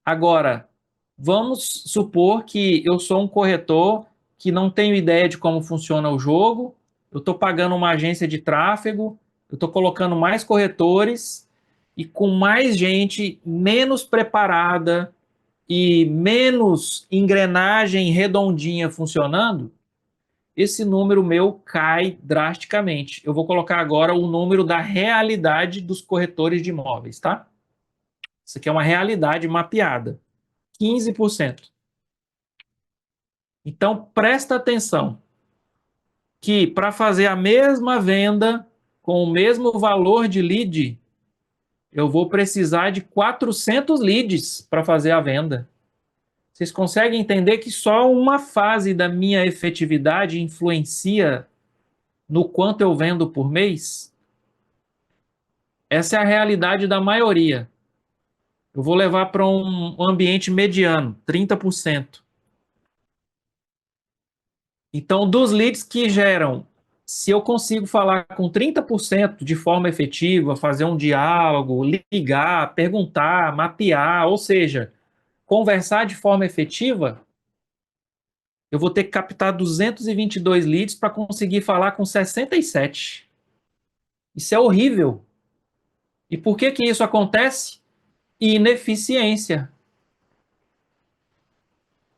Agora, vamos supor que eu sou um corretor que não tenho ideia de como funciona o jogo, eu estou pagando uma agência de tráfego, eu estou colocando mais corretores e com mais gente menos preparada e menos engrenagem redondinha funcionando, esse número meu cai drasticamente. Eu vou colocar agora o número da realidade dos corretores de imóveis, tá? Isso aqui é uma realidade mapeada. 15%. Então, presta atenção que para fazer a mesma venda com o mesmo valor de lead, eu vou precisar de 400 leads para fazer a venda. Vocês conseguem entender que só uma fase da minha efetividade influencia no quanto eu vendo por mês? Essa é a realidade da maioria. Eu vou levar para um ambiente mediano, 30%. Então, dos leads que geram, se eu consigo falar com 30% de forma efetiva, fazer um diálogo, ligar, perguntar, mapear, ou seja, conversar de forma efetiva, eu vou ter que captar 222 leads para conseguir falar com 67. Isso é horrível. E por que que isso acontece? Ineficiência.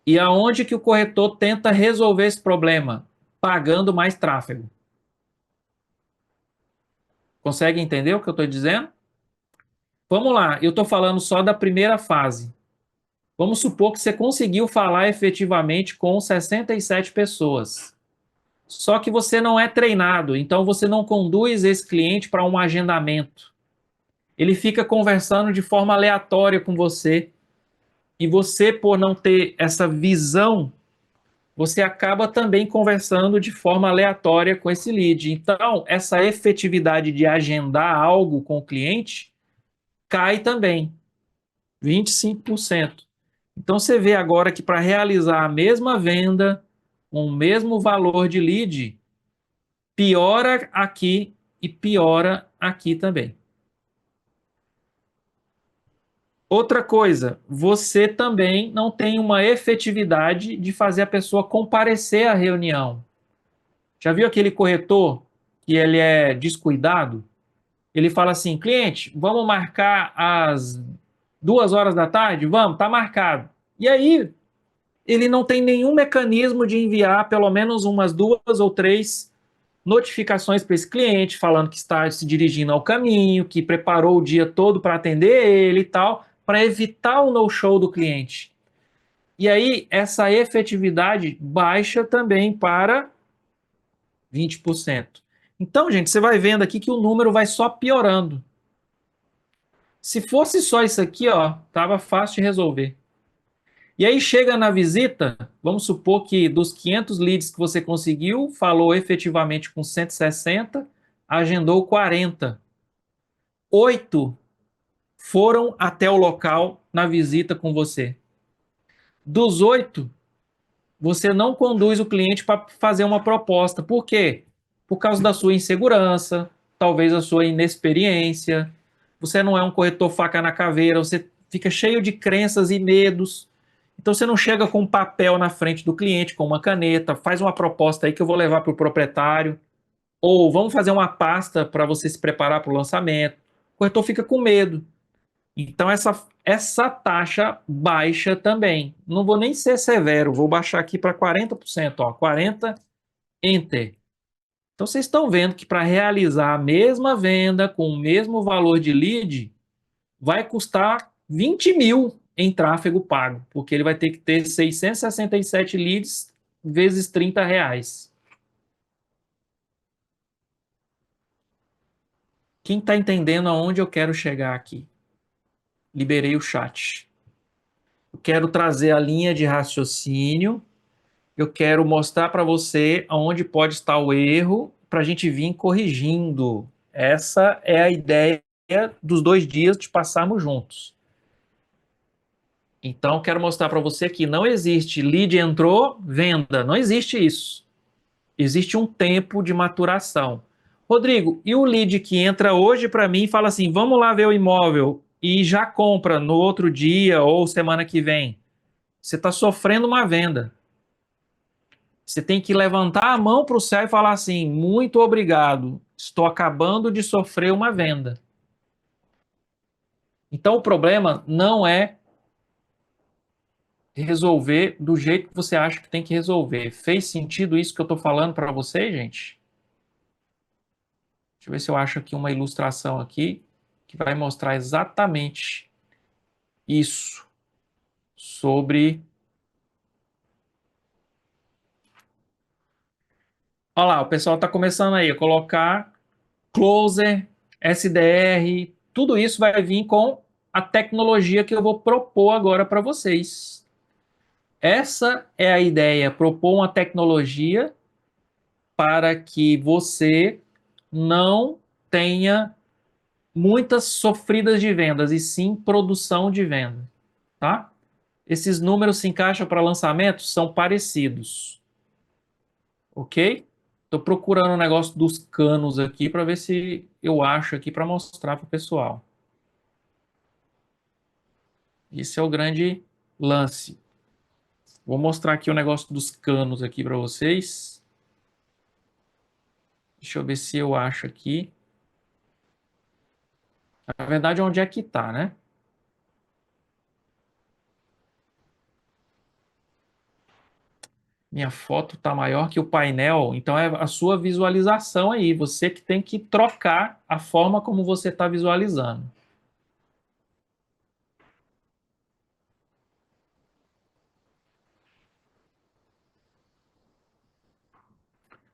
E aonde que o corretor tenta resolver esse problema? Pagando mais tráfego. Consegue entender o que eu estou dizendo? Vamos lá, eu estou falando só da primeira fase. Vamos supor que você conseguiu falar efetivamente com 67 pessoas. Só que você não é treinado, então você não conduz esse cliente para um agendamento. Ele fica conversando de forma aleatória com você. E você, por não ter essa visão, você acaba também conversando de forma aleatória com esse lead. Então, essa efetividade de agendar algo com o cliente cai também, 25%. Então, você vê agora que para realizar a mesma venda, com o mesmo valor de lead, piora aqui e piora aqui também. Outra coisa, você também não tem uma efetividade de fazer a pessoa comparecer à reunião. Já viu aquele corretor que ele é descuidado? Ele fala assim, cliente, vamos marcar às 2 horas da tarde? Vamos, tá marcado. E aí, ele não tem nenhum mecanismo de enviar pelo menos umas 2 ou 3 notificações para esse cliente, falando que está se dirigindo ao caminho, que preparou o dia todo para atender ele e tal, para evitar o no-show do cliente. E aí, essa efetividade baixa também para 20%. Então, gente, você vai vendo aqui que o número vai só piorando. Se fosse só isso aqui, ó, tava fácil de resolver. E aí chega na visita, vamos supor que dos 500 leads que você conseguiu, falou efetivamente com 160, agendou 40. 8 foram até o local na visita com você. Dos 8, você não conduz o cliente para fazer uma proposta. Por quê? Por causa da sua insegurança, talvez a sua inexperiência. Você não é um corretor faca na caveira, você fica cheio de crenças e medos. Então você não chega com um papel na frente do cliente, com uma caneta, faz uma proposta aí que eu vou levar para o proprietário, ou vamos fazer uma pasta para você se preparar para o lançamento. O corretor fica com medo. Então essa taxa baixa também. Não vou nem ser severo, vou baixar aqui para 40%, ó, 40, enter. Então vocês estão vendo que para realizar a mesma venda com o mesmo valor de lead, vai custar 20 mil em tráfego pago, porque ele vai ter que ter 667 leads vezes R$ 30. Quem está entendendo aonde eu quero chegar aqui? Liberei o chat. Eu quero trazer a linha de raciocínio, eu quero mostrar para você aonde pode estar o erro, para a gente vir corrigindo. Essa é a ideia dos 2 dias de passarmos juntos. Então, quero mostrar para você que não existe lead entrou, venda. Não existe isso. Existe um tempo de maturação. Rodrigo, e o lead que entra hoje para mim e fala assim, vamos lá ver o imóvel e já compra no outro dia ou semana que vem? Você está sofrendo uma venda. Você tem que levantar a mão para o céu e falar assim, muito obrigado, estou acabando de sofrer uma venda. Então, o problema não é resolver do jeito que você acha que tem que resolver. Fez sentido isso que eu estou falando para você, gente? Deixa eu ver se eu acho aqui uma ilustração aqui que vai mostrar exatamente isso sobre... Olha lá, o pessoal está começando aí a colocar Closer, SDR, tudo isso vai vir com a tecnologia que eu vou propor agora para vocês. Essa é a ideia, propor uma tecnologia para que você não tenha muitas sofridas de vendas, e sim produção de venda, tá? Esses números se encaixam para lançamentos? São parecidos, ok? Estou procurando um negócio dos canos aqui para ver se eu acho aqui para mostrar para o pessoal. Esse é o grande lance. Vou mostrar aqui o negócio dos canos aqui para vocês. Deixa eu ver se eu acho aqui. Na verdade, onde é que está, né? Minha foto está maior que o painel, então é a sua visualização aí. Você que tem que trocar a forma como você está visualizando.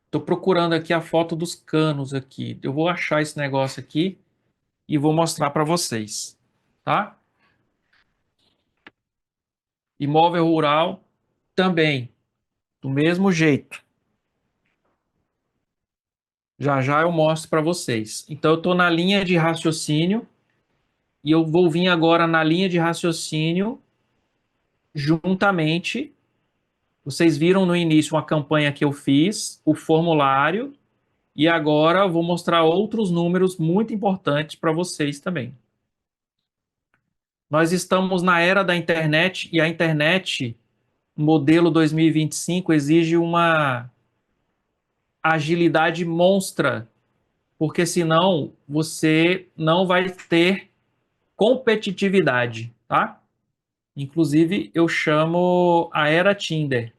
Estou procurando aqui a foto dos canos aqui. Eu vou achar esse negócio aqui e vou mostrar para vocês, tá? Imóvel rural também, do mesmo jeito. Já já eu mostro para vocês. Então eu estou na linha de raciocínio e eu vou vir agora na linha de raciocínio juntamente. Vocês viram no início uma campanha que eu fiz, o formulário, e agora eu vou mostrar outros números muito importantes para vocês também. Nós estamos na era da internet e a internet, modelo 2025, exige uma agilidade monstra, porque senão você não vai ter competitividade, tá? Inclusive, eu chamo a era Tinder.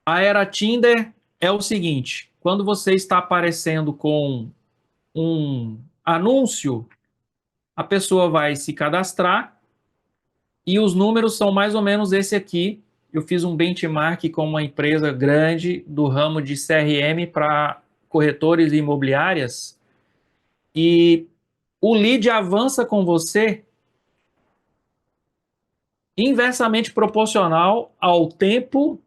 A era Tinder é o seguinte, quando você está aparecendo com um anúncio, a pessoa vai se cadastrar e os números são mais ou menos esse aqui. Eu fiz um benchmark com uma empresa grande do ramo de CRM para corretores e imobiliárias e o lead avança com você inversamente proporcional ao tempo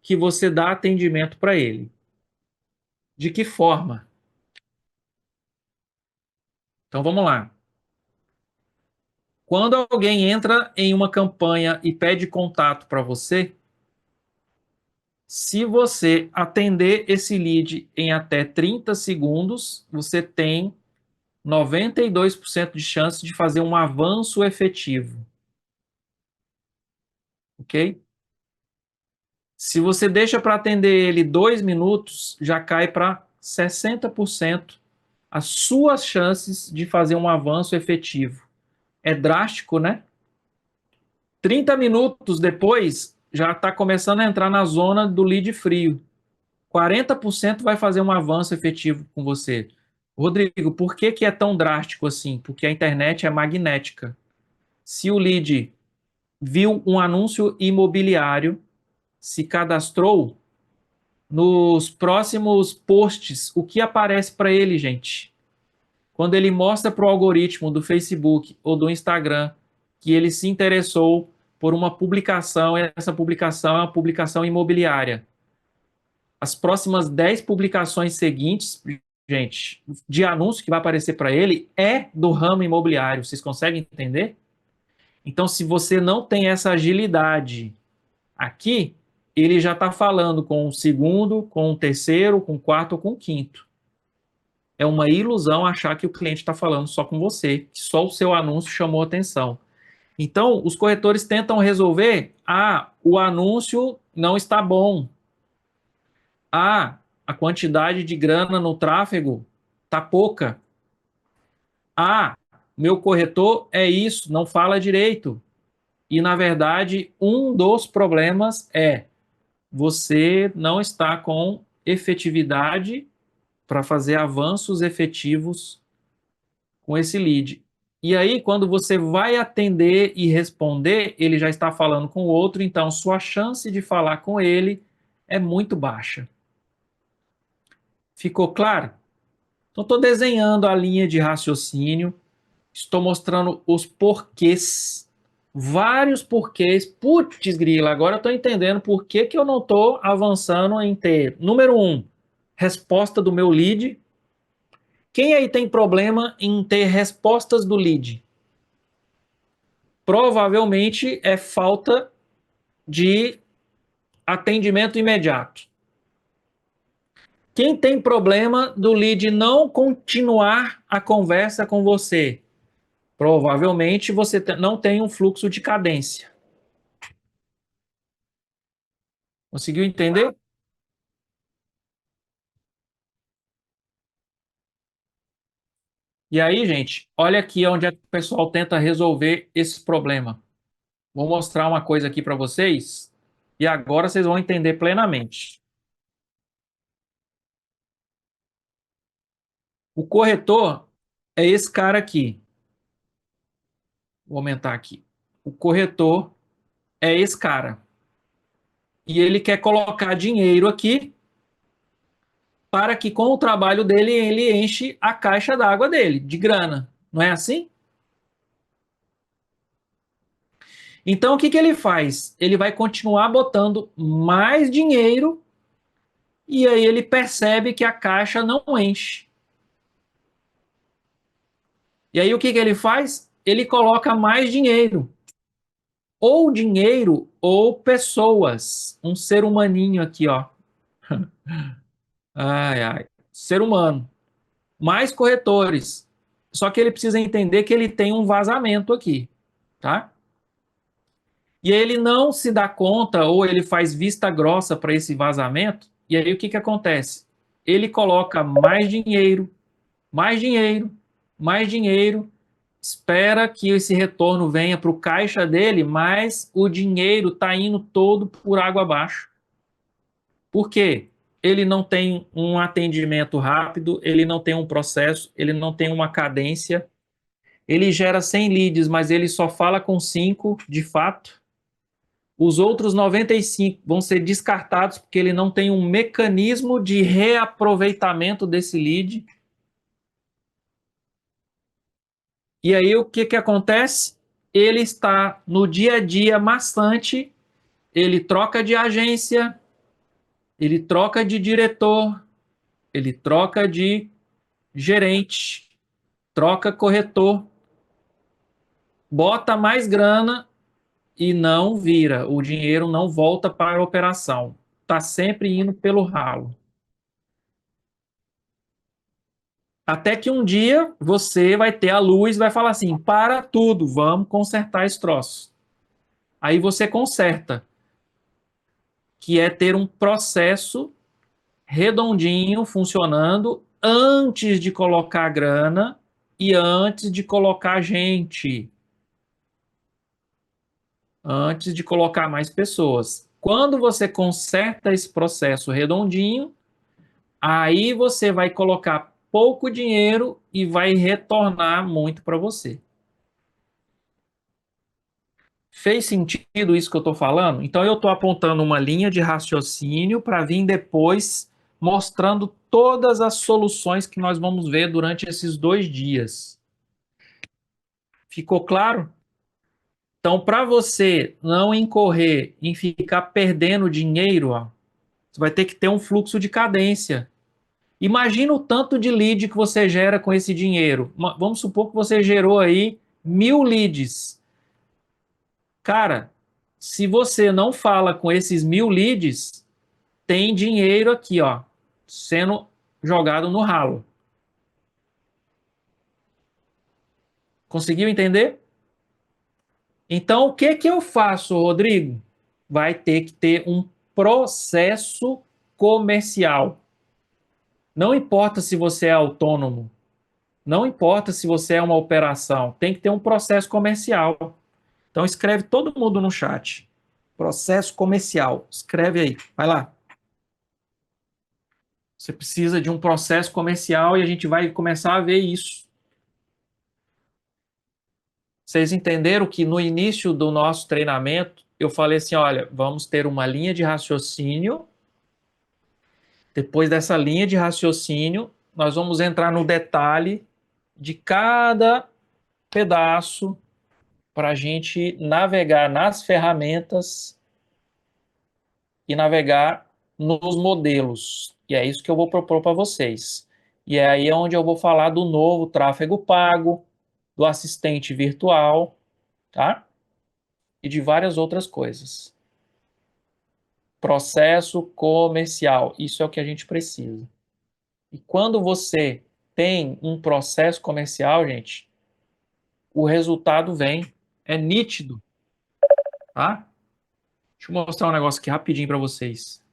que você dá atendimento para ele. De que forma? Então vamos lá. Quando alguém entra em uma campanha e pede contato para você, se você atender esse lead em até 30 segundos, você tem 92% de chance de fazer um avanço efetivo. ok? Se você deixa para atender ele 2 minutos, já cai para 60% as suas chances de fazer um avanço efetivo. É drástico, né? 30 minutos depois, já está começando a entrar na zona do lead frio. 40% vai fazer um avanço efetivo com você. Rodrigo, por que que é tão drástico assim? Porque a internet é magnética. Se o lead viu um anúncio imobiliário, se cadastrou, nos próximos posts, o que aparece para ele, gente? Quando ele mostra para o algoritmo do Facebook ou do Instagram que ele se interessou por uma publicação, essa publicação é uma publicação imobiliária. As próximas 10 publicações seguintes, gente, de anúncio que vai aparecer para ele é do ramo imobiliário. Vocês conseguem entender? Então, se você não tem essa agilidade aqui, ele já está falando com o segundo, com o terceiro, com o quarto ou com o quinto. É uma ilusão achar que o cliente está falando só com você, que só o seu anúncio chamou atenção. Então, os corretores tentam resolver: o anúncio não está bom. A quantidade de grana no tráfego está pouca. Meu corretor é isso, não fala direito. E, na verdade, um dos problemas é você não está com efetividade para fazer avanços efetivos com esse lead. E aí, quando você vai atender e responder, ele já está falando com o outro, então sua chance de falar com ele é muito baixa. Ficou claro? Então, estou desenhando a linha de raciocínio, estou mostrando os porquês, vários porquês. Putz, grila, agora eu estou entendendo por que que eu não estou avançando em ter, número 1, resposta do meu lead. Quem aí tem problema em ter respostas do lead? Provavelmente é falta de atendimento imediato. Quem tem problema do lead não continuar a conversa com você? Provavelmente você não tem um fluxo de cadência. Conseguiu entender? E aí, gente, olha aqui onde é que o pessoal tenta resolver esse problema. Vou mostrar uma coisa aqui para vocês e agora vocês vão entender plenamente. O corretor é esse cara aqui. Vou aumentar aqui. O corretor é esse cara. E ele quer colocar dinheiro aqui para que com o trabalho dele ele enche a caixa d'água dele, de grana. Não é assim? Então o que que ele faz? Ele vai continuar botando mais dinheiro e aí ele percebe que a caixa não enche. E aí o que que ele faz? Ele coloca mais dinheiro. Ou dinheiro ou pessoas. Um ser humaninho aqui, ó. Ai, ai. Ser humano. Mais corretores. Só que ele precisa entender que ele tem um vazamento aqui, tá? E aí ele não se dá conta ou ele faz vista grossa para esse vazamento. E aí o que que acontece? Ele coloca mais dinheiro, mais dinheiro, mais dinheiro, espera que esse retorno venha para o caixa dele, mas o dinheiro está indo todo por água abaixo. Por quê? Ele não tem um atendimento rápido, ele não tem um processo, ele não tem uma cadência, ele gera 100 leads, mas ele só fala com 5 de fato. Os outros 95 vão ser descartados porque ele não tem um mecanismo de reaproveitamento desse lead. E aí o que que acontece? Ele está no dia a dia maçante, ele troca de agência, ele troca de diretor, ele troca de gerente, troca corretor, bota mais grana e não vira, o dinheiro não volta para a operação, está sempre indo pelo ralo. Até que um dia você vai ter a luz, vai falar assim, para tudo, vamos consertar esse troço. aí você conserta, que é ter um processo redondinho funcionando antes de colocar grana e antes de colocar gente, antes de colocar mais pessoas. Quando você conserta esse processo redondinho, aí você vai colocar pouco dinheiro e vai retornar muito para você. Fez sentido isso que eu estou falando? Então eu estou apontando uma linha de raciocínio para vir depois mostrando todas as soluções que nós vamos ver durante esses 2 dias. Ficou claro? Então, para você não incorrer em ficar perdendo dinheiro, ó, você vai ter que ter um fluxo de cadência. Imagina o tanto de lead que você gera com esse dinheiro. Vamos supor que você gerou aí 1.000 leads. Cara, se você não fala com esses 1.000 leads, tem dinheiro aqui, ó, sendo jogado no ralo. Conseguiu entender? Então, o que que eu faço, Rodrigo? Vai ter que ter um processo comercial. Não importa se você é autônomo, não importa se você é uma operação, tem que ter um processo comercial. Então, escreve todo mundo no chat. Processo comercial. Escreve aí. Vai lá. Você precisa de um processo comercial e a gente vai começar a ver isso. Vocês entenderam que no início do nosso treinamento, eu falei assim, olha, vamos ter uma linha de raciocínio. Depois dessa linha de raciocínio, nós vamos entrar no detalhe de cada pedaço para a gente navegar nas ferramentas e navegar nos modelos. E é isso que eu vou propor para vocês. E é aí onde eu vou falar do novo tráfego pago, do assistente virtual, tá? E de várias outras coisas. Processo comercial, isso é o que a gente precisa. E quando você tem um processo comercial, gente, o resultado vem, é nítido, tá? Deixa eu mostrar um negócio aqui rapidinho para vocês.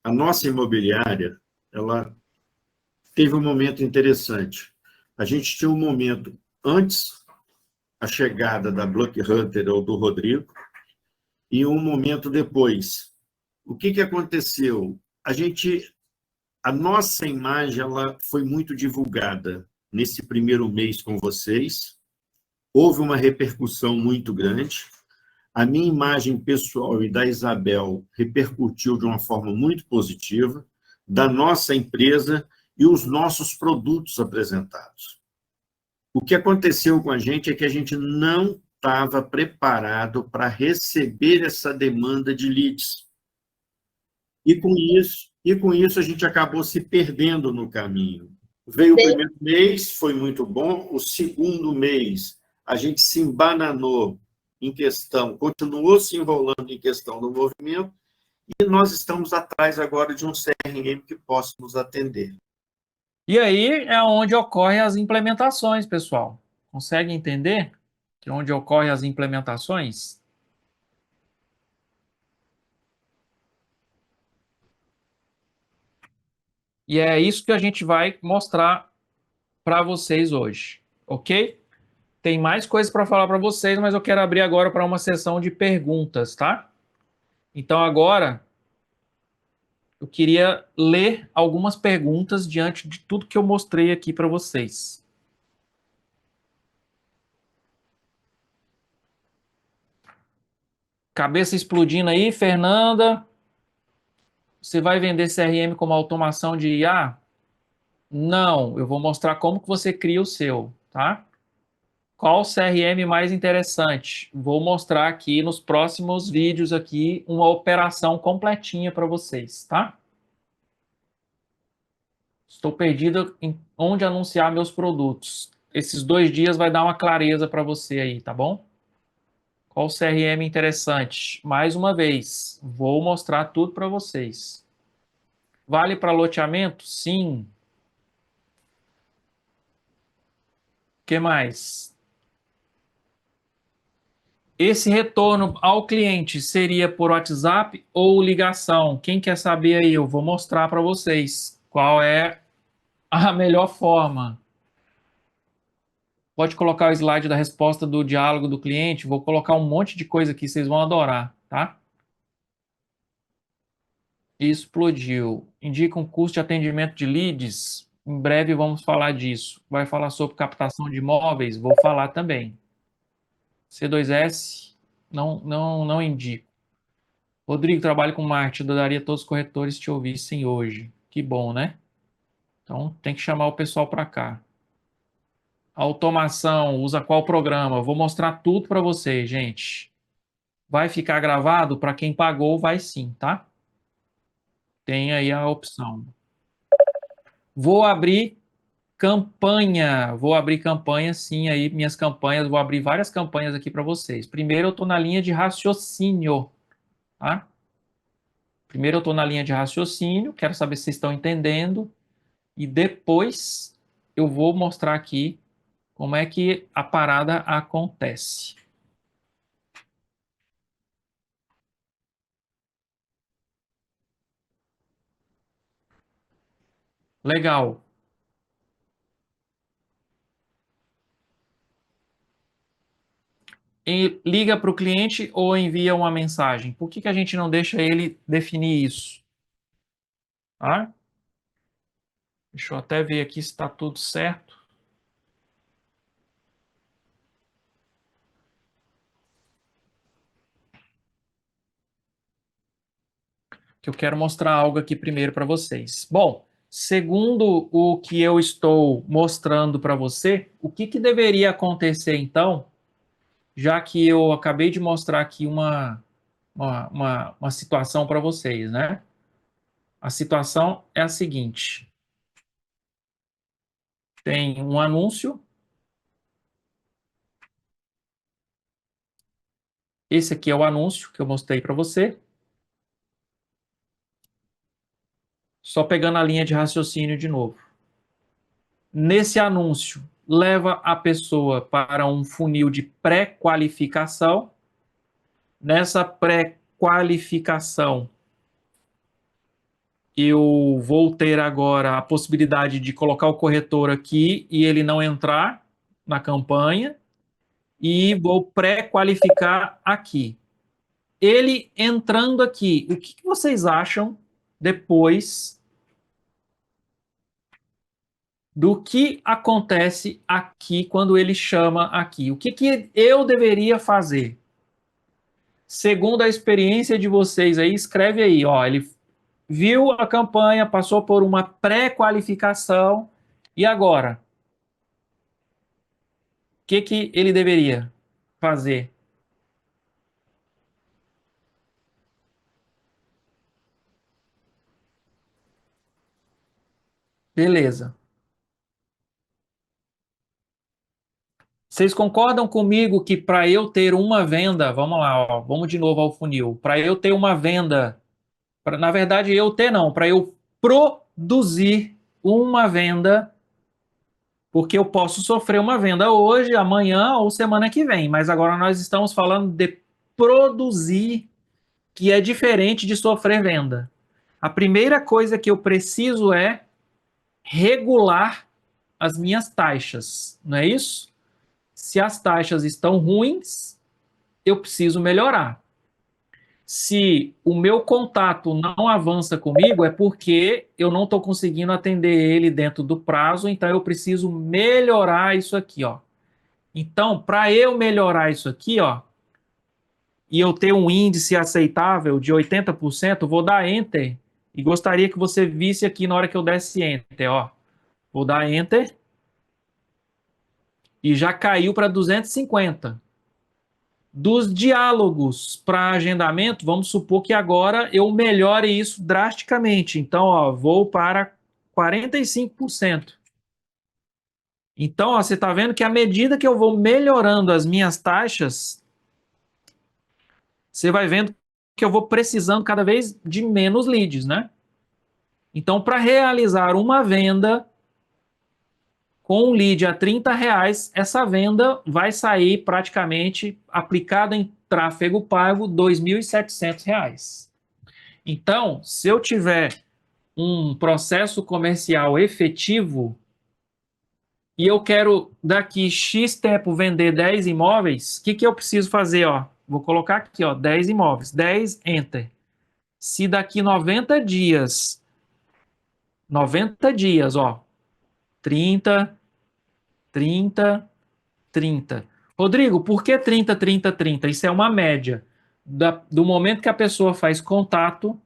A nossa imobiliária, ela teve um momento interessante. A gente tinha um momento antes a chegada da Block Hunter ou do Rodrigo e um momento depois. O que que aconteceu? A nossa imagem ela foi muito divulgada nesse primeiro mês com vocês. Houve uma repercussão muito grande. A minha imagem pessoal e da Isabel repercutiu de uma forma muito positiva, da nossa empresa e os nossos produtos apresentados. O que aconteceu com a gente é que a gente não estava preparado para receber essa demanda de leads. E com isso a gente acabou se perdendo no caminho. Veio o primeiro mês, foi muito bom. O segundo mês, a gente se embananou em questão, continuou se enrolando em questão do movimento, e nós estamos atrás agora de um CRM que possa nos atender. E aí é onde ocorrem as implementações, pessoal. Consegue entender que é onde ocorrem as implementações? E é isso que a gente vai mostrar para vocês hoje, ok? Tem mais coisas para falar para vocês, mas eu quero abrir agora para uma sessão de perguntas, tá? Então agora eu queria ler algumas perguntas diante de tudo que eu mostrei aqui para vocês. Cabeça explodindo aí, Fernanda. Você vai vender CRM como automação de IA? Não, eu vou mostrar como que você cria o seu, tá? Qual CRM mais interessante? Vou mostrar aqui nos próximos vídeos aqui uma operação completinha para vocês, tá? Estou perdido em onde anunciar meus produtos. Esses 2 dias vai dar uma clareza para você aí, tá bom? Qual CRM interessante? Mais uma vez, vou mostrar tudo para vocês. Vale para loteamento? Sim. O que mais? Esse retorno ao cliente seria por WhatsApp ou ligação? Quem quer saber aí? Eu vou mostrar para vocês qual é a melhor forma. Pode colocar o slide da resposta do diálogo do cliente. Vou colocar um monte de coisa aqui, vocês vão adorar, tá? Explodiu. Indica um custo de atendimento de leads. Em breve vamos falar disso. Vai falar sobre captação de imóveis? Vou falar também. C2S, não indico. Rodrigo, trabalho com marketing, eu daria todos os corretores te ouvissem hoje. Que bom, né? Então, tem que chamar o pessoal para cá. Automação, usa qual programa? Eu vou mostrar tudo para vocês, gente. Vai ficar gravado? Para quem pagou, vai sim, tá? Tem aí a opção. Vou abrir campanha sim, aí minhas campanhas, vou abrir várias campanhas aqui para vocês. Primeiro eu estou na linha de raciocínio, tá? Primeiro eu estou na linha de raciocínio, quero saber se vocês estão entendendo, e depois eu vou mostrar aqui como é que a parada acontece. Legal. E liga para o cliente ou envia uma mensagem? Por que a gente não deixa ele definir isso? Tá? Deixa eu até ver aqui se está tudo certo. Que eu quero mostrar algo aqui primeiro para vocês. Bom, segundo o que eu estou mostrando para você, o que deveria acontecer então, já que eu acabei de mostrar aqui uma situação para vocês, né? A situação é a seguinte: tem um anúncio. Esse aqui é o anúncio que eu mostrei para você. Só pegando a linha de raciocínio de novo. Nesse anúncio, leva a pessoa para um funil de pré-qualificação. Nessa pré-qualificação, eu vou ter agora a possibilidade de colocar o corretor aqui e ele não entrar na campanha. E vou pré-qualificar aqui. Ele entrando aqui, o que vocês acham depois do que acontece aqui quando ele chama aqui? O que eu deveria fazer? Segundo a experiência de vocês aí, escreve aí, ó, ele viu a campanha, passou por uma pré-qualificação, e agora? O que ele deveria fazer? Beleza. Vocês concordam comigo que para eu ter uma venda, vamos lá, ó, vamos de novo ao funil, para eu ter uma venda, na verdade eu ter não, para eu produzir uma venda, porque eu posso sofrer uma venda hoje, amanhã ou semana que vem, mas agora nós estamos falando de produzir, que é diferente de sofrer venda. A primeira coisa que eu preciso é regular as minhas taxas, não é isso? Se as taxas estão ruins, eu preciso melhorar. Se o meu contato não avança comigo, é porque eu não estou conseguindo atender ele dentro do prazo, então eu preciso melhorar isso aqui, ó. Então, para eu melhorar isso aqui, ó, e eu ter um índice aceitável de 80%, vou dar Enter e gostaria que você visse aqui na hora que eu desse Enter, ó. Vou dar Enter e já caiu para 250. Dos diálogos para agendamento, vamos supor que agora eu melhore isso drasticamente. Então, ó, vou para 45%. Então, ó, você está vendo que à medida que eu vou melhorando as minhas taxas, você vai vendo que eu vou precisando cada vez de menos leads, né? Então, para realizar uma venda com um lead a R$30, essa venda vai sair praticamente aplicada em tráfego pago R$ 2.700. Então, se eu tiver um processo comercial efetivo e eu quero daqui X tempo vender 10 imóveis, o que eu preciso fazer? Ó? Vou colocar aqui, ó, 10 imóveis, 10, enter. Se daqui 90 dias, ó, 30, 30, 30. Rodrigo, por que 30, 30, 30? Isso é uma média. Do momento que a pessoa faz contato,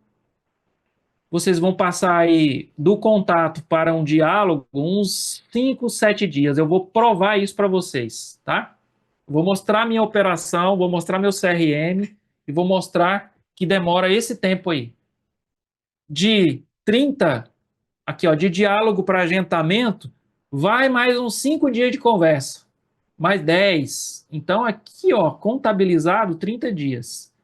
vocês vão passar aí do contato para um diálogo uns 5, 7 dias. Eu vou provar isso para vocês, tá? Vou mostrar minha operação, vou mostrar meu CRM e vou mostrar que demora esse tempo aí. De 30, aqui ó, de diálogo para agendamento, vai mais uns 5 dias de conversa. Mais 10. Então aqui ó, contabilizado 30 dias.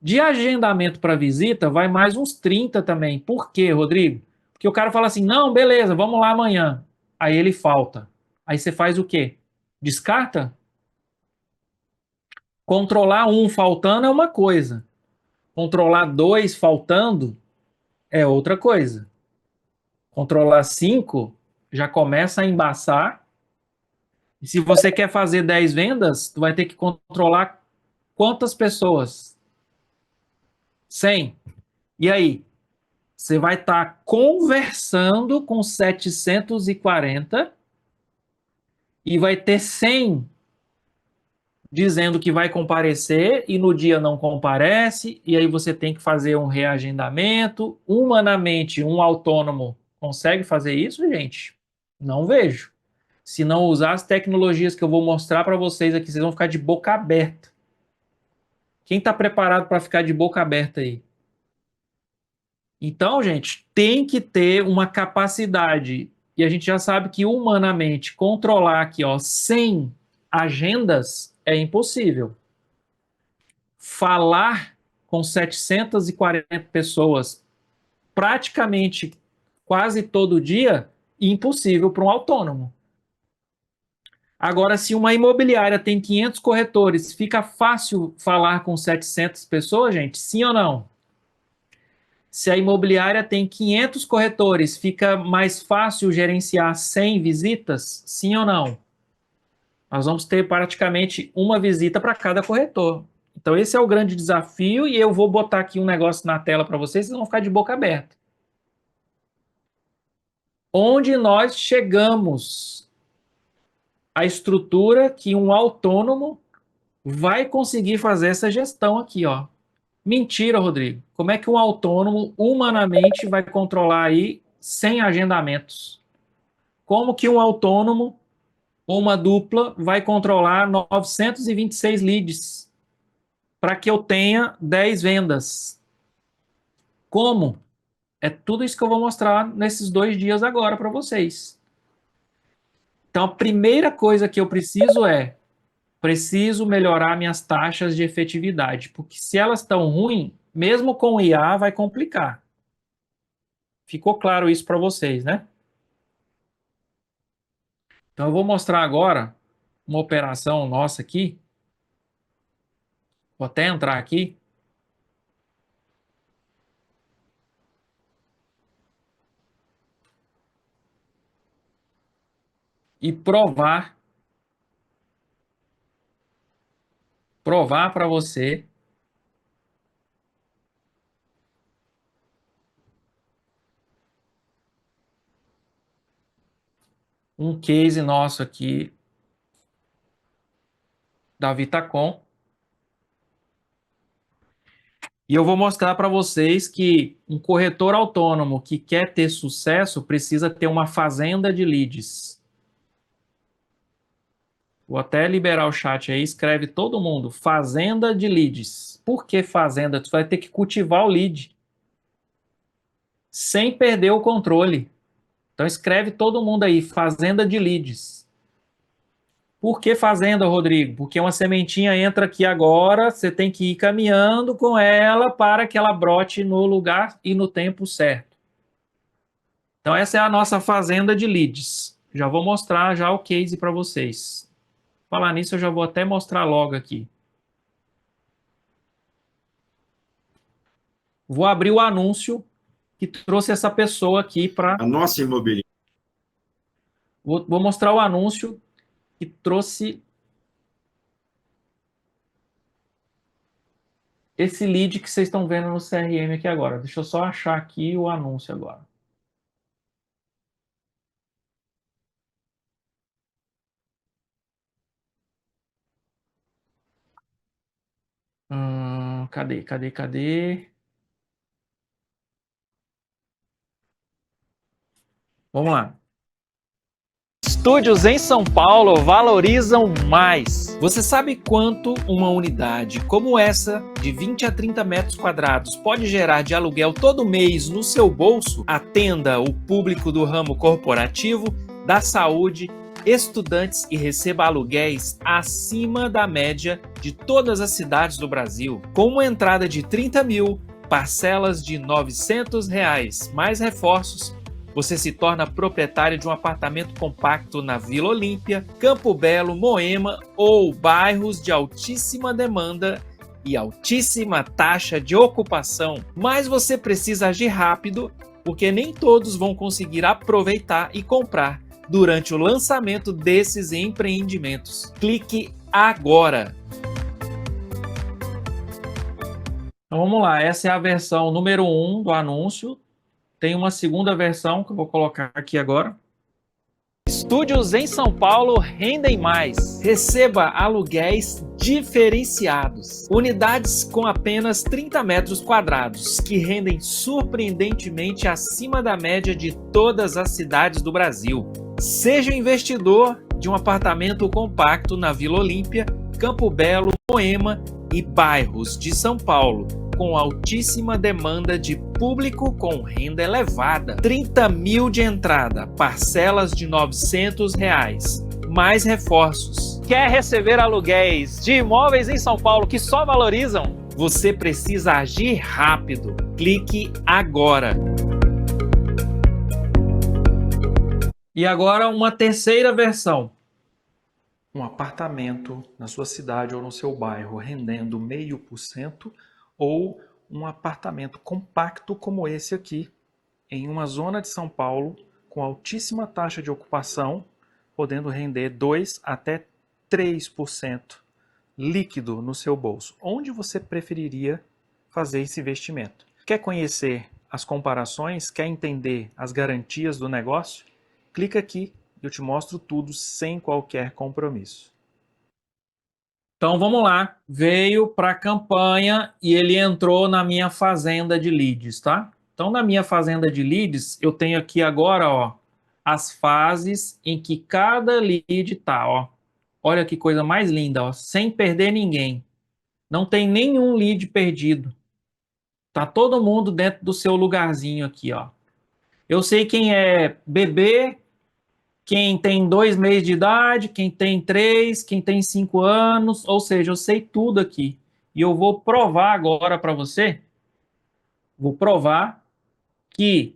De agendamento para visita, vai mais uns 30 também. Por quê, Rodrigo? Porque o cara fala assim, não, beleza, vamos lá amanhã. Aí ele falta. Aí você faz o quê? Descarta? Controlar um faltando é uma coisa. Controlar 2 faltando é outra coisa. Controlar 5 já começa a embaçar. E se você quer fazer 10 vendas, tu vai ter que controlar quantas pessoas? 100. E aí? Você vai estar conversando com 740 e vai ter 100 dizendo que vai comparecer e no dia não comparece, e aí você tem que fazer um reagendamento. Humanamente, um autônomo consegue fazer isso, gente? Não vejo. Se não usar as tecnologias que eu vou mostrar para vocês aqui, vocês vão ficar de boca aberta. Quem está preparado para ficar de boca aberta aí? Então, gente, tem que ter uma capacidade, e a gente já sabe que humanamente controlar aqui, ó, 100 agendas é impossível. Falar com 740 pessoas praticamente quase todo dia, impossível para um autônomo. Agora, se uma imobiliária tem 500 corretores, fica fácil falar com 700 pessoas, gente? Sim ou não? Se a imobiliária tem 500 corretores, fica mais fácil gerenciar 100 visitas? Sim ou não? Nós vamos ter praticamente uma visita para cada corretor. Então, esse é o grande desafio e eu vou botar aqui um negócio na tela para vocês, vocês vão ficar de boca aberta. Onde nós chegamos à estrutura que um autônomo vai conseguir fazer essa gestão aqui, ó. Mentira, Rodrigo. Como é que um autônomo humanamente vai controlar aí 100 agendamentos? Como que um autônomo ou uma dupla vai controlar 926 leads para que eu tenha 10 vendas? Como? É tudo isso que eu vou mostrar nesses 2 dias agora para vocês. Então, a primeira coisa que eu preciso melhorar minhas taxas de efetividade, porque se elas estão ruins, mesmo com o IA, vai complicar. Ficou claro isso para vocês, né? Então, eu vou mostrar agora uma operação nossa aqui. Vou até entrar aqui. E provar para você um case nosso aqui da Vitacom. E eu vou mostrar para vocês que um corretor autônomo que quer ter sucesso precisa ter uma fazenda de leads. Vou até liberar o chat aí, escreve todo mundo, fazenda de leads. Por que fazenda? Tu vai ter que cultivar o lead, sem perder o controle. Então escreve todo mundo aí, fazenda de leads. Por que fazenda, Rodrigo? Porque uma sementinha entra aqui agora, você tem que ir caminhando com ela para que ela brote no lugar e no tempo certo. Então essa é a nossa fazenda de leads. Já vou mostrar já o case para vocês. Falar nisso, eu já vou até mostrar logo aqui. Vou abrir o anúncio que trouxe essa pessoa aqui para... A nossa imobiliária. Vou mostrar o anúncio que trouxe esse lead que vocês estão vendo no CRM aqui agora. Deixa eu só achar aqui o anúncio agora. Cadê? Vamos lá. Estúdios em São Paulo valorizam mais. Você sabe quanto uma unidade como essa, de 20 a 30 metros quadrados, pode gerar de aluguel todo mês no seu bolso? Atenda o público do ramo corporativo, da saúde, estudantes e receba aluguéis acima da média de todas as cidades do Brasil. Com uma entrada de 30 mil, parcelas de R$ 900, mais reforços, você se torna proprietário de um apartamento compacto na Vila Olímpia, Campo Belo, Moema ou bairros de altíssima demanda e altíssima taxa de ocupação. Mas você precisa agir rápido, porque nem todos vão conseguir aproveitar e comprar durante o lançamento desses empreendimentos. Clique agora! Então vamos lá, essa é a versão número 1 do anúncio. Tem uma segunda versão que eu vou colocar aqui agora. Estúdios em São Paulo rendem mais. Receba aluguéis diferenciados. Unidades com apenas 30 metros quadrados, que rendem surpreendentemente acima da média de todas as cidades do Brasil. Seja investidor de um apartamento compacto na Vila Olímpia, Campo Belo, Moema e bairros de São Paulo, com altíssima demanda de público com renda elevada. 30 mil de entrada, parcelas de R$ 900, mais reforços. Quer receber aluguéis de imóveis em São Paulo que só valorizam? Você precisa agir rápido. Clique agora. E agora uma terceira versão. Um apartamento na sua cidade ou no seu bairro rendendo 0,5%, ou um apartamento compacto como esse aqui, em uma zona de São Paulo, com altíssima taxa de ocupação, podendo render 2 até 3% líquido no seu bolso. Onde você preferiria fazer esse investimento? Quer conhecer as comparações? Quer entender as garantias do negócio? Clica aqui e eu te mostro tudo sem qualquer compromisso. Então vamos lá, veio para a campanha e ele entrou na minha fazenda de leads, tá? Então na minha fazenda de leads, eu tenho aqui agora, ó, as fases em que cada lead tá, ó. Olha que coisa mais linda, ó, sem perder ninguém. Não tem nenhum lead perdido. Tá todo mundo dentro do seu lugarzinho aqui, ó. Eu sei quem é bebê, quem tem 2 meses de idade, quem tem 3, quem tem 5 anos, ou seja, eu sei tudo aqui. E eu vou provar agora para você, vou provar que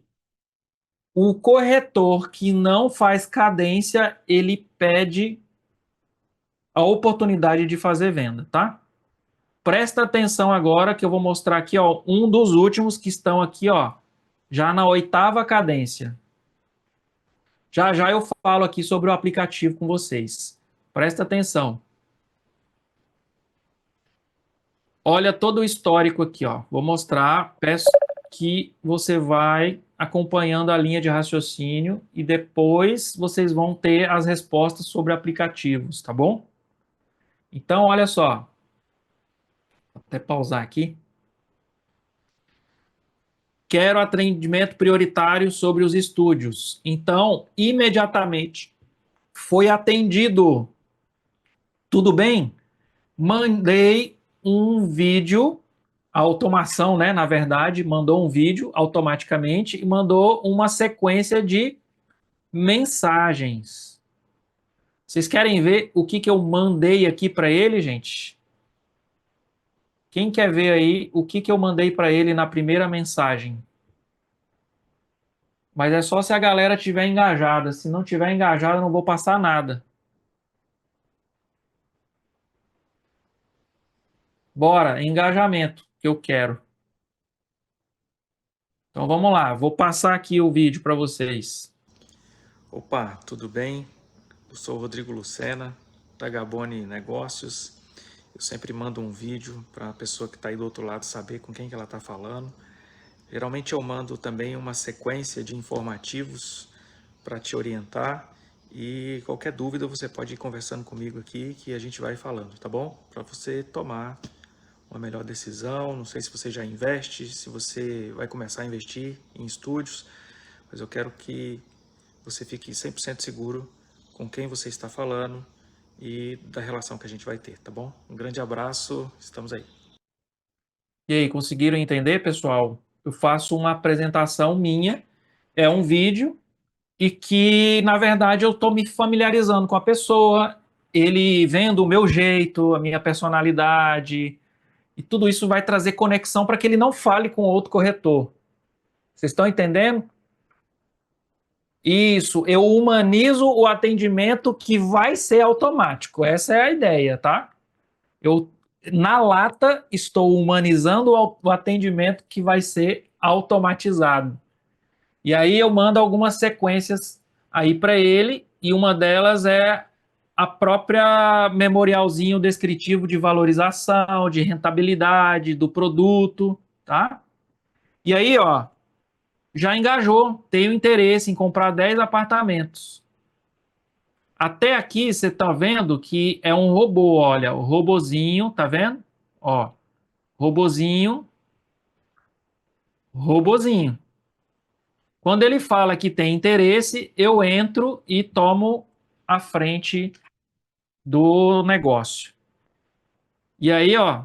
o corretor que não faz cadência, ele pede a oportunidade de fazer venda, tá? Presta atenção agora que eu vou mostrar aqui, ó, um dos últimos que estão aqui, ó, já na 8ª cadência. Já já eu falo aqui sobre o aplicativo com vocês. Presta atenção. Olha todo o histórico aqui, ó. Vou mostrar, peço que você vai acompanhando a linha de raciocínio e depois vocês vão ter as respostas sobre aplicativos, tá bom? Então, olha só. Vou até pausar aqui. Quero atendimento prioritário sobre os estúdios. Então, imediatamente foi atendido. Tudo bem? Mandei um vídeo, a automação, né, na verdade, mandou um vídeo automaticamente e mandou uma sequência de mensagens. Vocês querem ver o que eu mandei aqui para ele, gente? Quem quer ver aí o que eu mandei para ele na primeira mensagem? Mas é só se a galera estiver engajada. Se não tiver engajada, eu não vou passar nada. Bora, engajamento que eu quero. Então vamos lá, vou passar aqui o vídeo para vocês. Opa, tudo bem? Eu sou o Rodrigo Lucena, da Gaboni Negócios. Eu sempre mando um vídeo para a pessoa que está aí do outro lado saber com quem que ela está falando. Geralmente eu mando também uma sequência de informativos para te orientar e qualquer dúvida você pode ir conversando comigo aqui que a gente vai falando, tá bom? Para você tomar uma melhor decisão. Não sei se você já investe, se você vai começar a investir em estúdios, mas eu quero que você fique 100% seguro com quem você está falando e da relação que a gente vai ter, tá bom? Um grande abraço, estamos aí. E aí, conseguiram entender, pessoal? Eu faço uma apresentação minha, é um vídeo, e que, na verdade, eu estou me familiarizando com a pessoa, ele vendo o meu jeito, a minha personalidade, e tudo isso vai trazer conexão para que ele não fale com outro corretor. Vocês estão entendendo? Isso, eu humanizo o atendimento que vai ser automático. Essa é a ideia, tá? Eu, na lata, estou humanizando o atendimento que vai ser automatizado. E aí eu mando algumas sequências aí para ele, e uma delas é a própria memorialzinho descritivo de valorização, de rentabilidade do produto, tá? E aí, ó, já engajou, tenho interesse em comprar 10 apartamentos. Até aqui você está vendo que é um robô, olha, o robozinho, tá vendo? Ó, robozinho, robozinho. Quando ele fala que tem interesse, eu entro e tomo a frente do negócio. E aí, ó,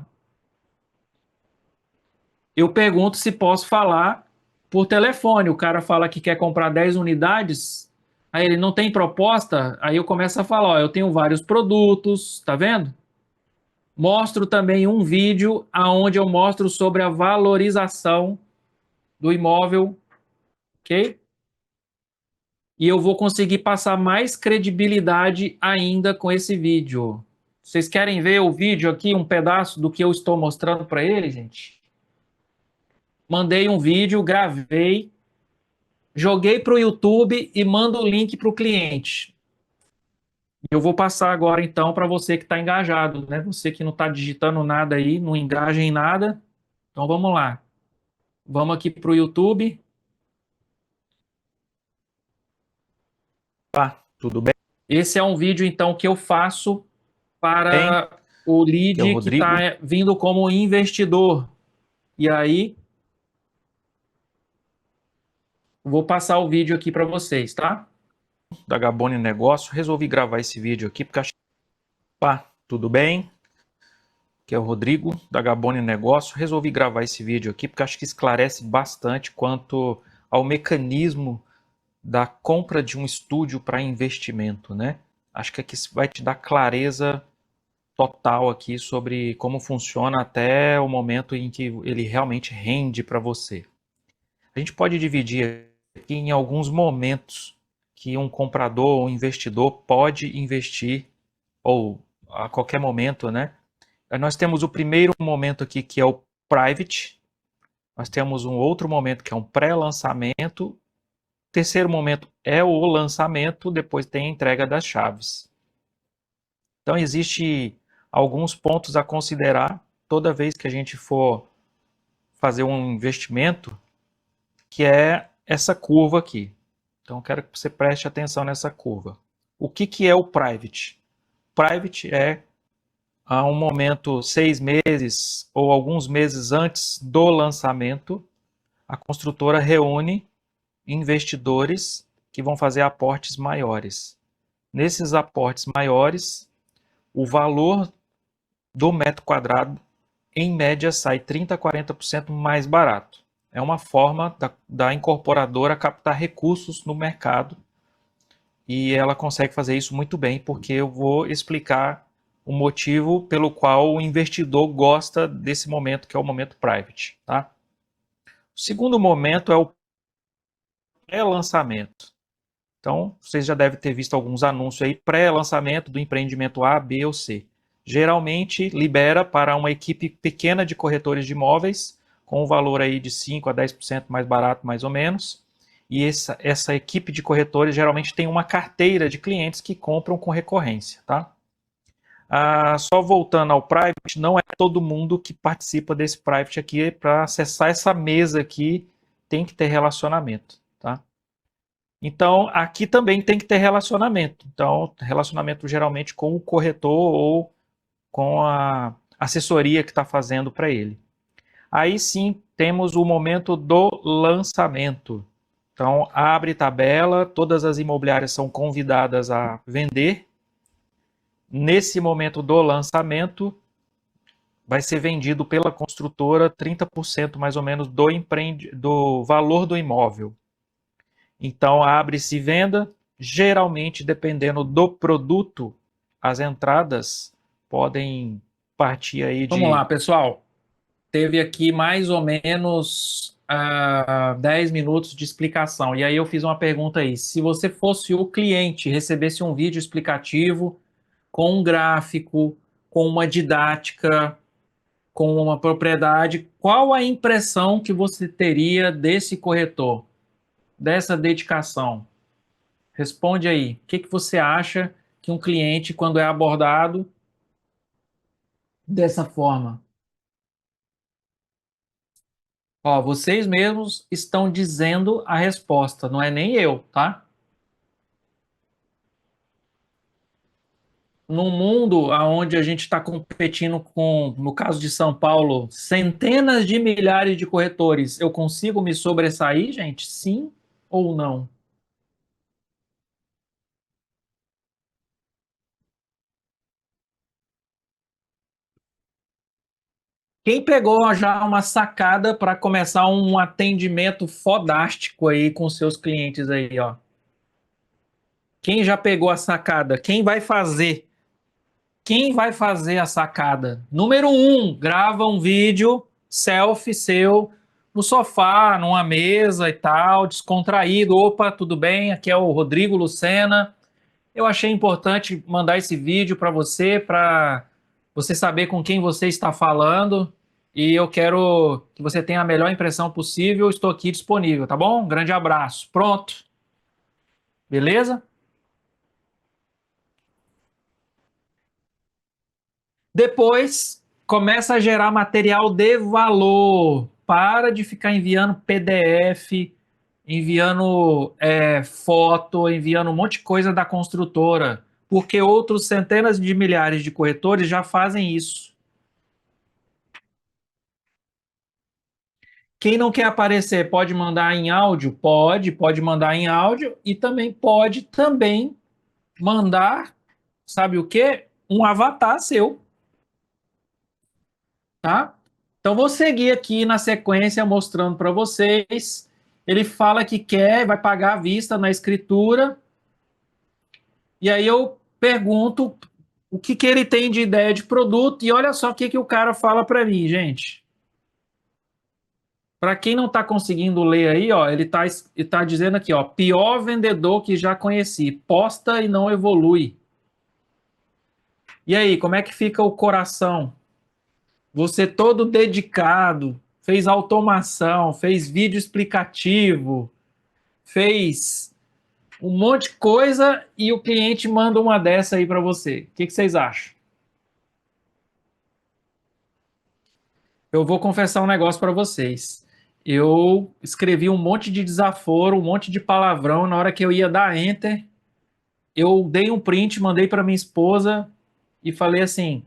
eu pergunto se posso falar por telefone. O cara fala que quer comprar 10 unidades, aí ele não tem proposta, aí eu começo a falar, ó, eu tenho vários produtos, tá vendo? Mostro também um vídeo onde eu mostro sobre a valorização do imóvel, ok? E eu vou conseguir passar mais credibilidade ainda com esse vídeo. Vocês querem ver o vídeo aqui, um pedaço do que eu estou mostrando para ele, gente? Mandei um vídeo, gravei, joguei para o YouTube e mando o link para o cliente. Eu vou passar agora, então, para você que está engajado, né? Você que não está digitando nada aí, não engaja em nada. Então, vamos lá. Vamos aqui para o YouTube. Opa, tudo bem? Esse é um vídeo, então, que eu faço para o lead Que é o que Rodrigo. está vindo como investidor. E aí, vou passar o vídeo aqui para vocês, tá? Da Gaboni Negócio, resolvi gravar esse vídeo aqui porque acho... Opa, tudo bem? Que é o Rodrigo, da Gaboni Negócio. Resolvi gravar esse vídeo aqui porque acho que esclarece bastante quanto ao mecanismo da compra de um estúdio para investimento, né? Acho que aqui vai te dar clareza total aqui sobre como funciona até o momento em que ele realmente rende para você. A gente pode dividir aqui em alguns momentos que um comprador ou investidor pode investir, ou a qualquer momento, né? Nós temos o primeiro momento aqui que é o private, nós temos um outro momento que é um pré-lançamento, o terceiro momento é o lançamento, depois tem a entrega das chaves. Então, existe alguns pontos a considerar toda vez que a gente for fazer um investimento, que é essa curva aqui. Então, eu quero que você preste atenção nessa curva. O que é o private? Private é a um momento 6 meses ou alguns meses antes do lançamento, a construtora reúne investidores que vão fazer aportes maiores. Nesses aportes maiores, o valor do metro quadrado, em média, sai 30% a 40% mais barato. É uma forma da incorporadora captar recursos no mercado e ela consegue fazer isso muito bem, porque eu vou explicar o motivo pelo qual o investidor gosta desse momento, que é o momento private. Tá? O segundo momento é o pré-lançamento. Então, vocês já devem ter visto alguns anúncios aí, pré-lançamento do empreendimento A, B ou C. Geralmente, libera para uma equipe pequena de corretores de imóveis, com um valor aí de 5% a 10% mais barato, mais ou menos. E essa equipe de corretores geralmente tem uma carteira de clientes que compram com recorrência, tá? Só voltando ao private, não é todo mundo que participa desse private aqui. Para acessar essa mesa aqui, tem que ter relacionamento, tá? Então, aqui também tem que ter relacionamento. Então, relacionamento geralmente com o corretor ou com a assessoria que está fazendo para ele. Aí sim, temos o momento do lançamento. Então, abre tabela, todas as imobiliárias são convidadas a vender. Nesse momento do lançamento, vai ser vendido pela construtora 30% mais ou menos do valor do imóvel. Então, abre-se venda. Geralmente, dependendo do produto, as entradas podem partir aí de... Vamos lá, pessoal. Teve aqui mais ou menos 10 minutos de explicação. E aí eu fiz uma pergunta aí. Se você fosse o cliente, recebesse um vídeo explicativo com um gráfico, com uma didática, com uma propriedade, qual a impressão que você teria desse corretor, dessa dedicação? Responde aí. O que você acha que um cliente, quando é abordado dessa forma? Ó, vocês mesmos estão dizendo a resposta, não é nem eu, tá? Num mundo onde a gente está competindo com, no caso de São Paulo, centenas de milhares de corretores, eu consigo me sobressair, gente? Sim ou não? Quem pegou já uma sacada para começar um atendimento fodástico aí com seus clientes aí, ó? Quem já pegou a sacada? Quem vai fazer? Quem vai fazer a sacada? Número 1, grava um vídeo selfie seu no sofá, numa mesa e tal, descontraído. Opa, tudo bem? Aqui é o Rodrigo Lucena. Eu achei importante mandar esse vídeo para você saber com quem você está falando. E eu quero que você tenha a melhor impressão possível. Estou aqui disponível, tá bom? Um grande abraço. Pronto. Beleza? Depois, começa a gerar material de valor. Para de ficar enviando PDF, enviando foto, enviando um monte de coisa da construtora, porque outros centenas de milhares de corretores já fazem isso. Quem não quer aparecer pode mandar em áudio? Pode mandar em áudio e também pode mandar, sabe o quê? Um avatar seu. Tá? Então, vou seguir aqui na sequência mostrando para vocês. Ele fala que quer, vai pagar à vista na escritura. E aí eu pergunto o que ele tem de ideia de produto. E olha só o que o cara fala para mim, gente. Para quem não está conseguindo ler aí, ó, ele tá dizendo aqui, ó, pior vendedor que já conheci. Posta e não evolui. E aí, como é que fica o coração? Você todo dedicado, fez automação, fez vídeo explicativo, fez um monte de coisa e o cliente manda uma dessa aí para você. O que vocês acham? Eu vou confessar um negócio para vocês. Eu escrevi um monte de desaforo, um monte de palavrão. Na hora que eu ia dar enter, eu dei um print, mandei para minha esposa e falei assim: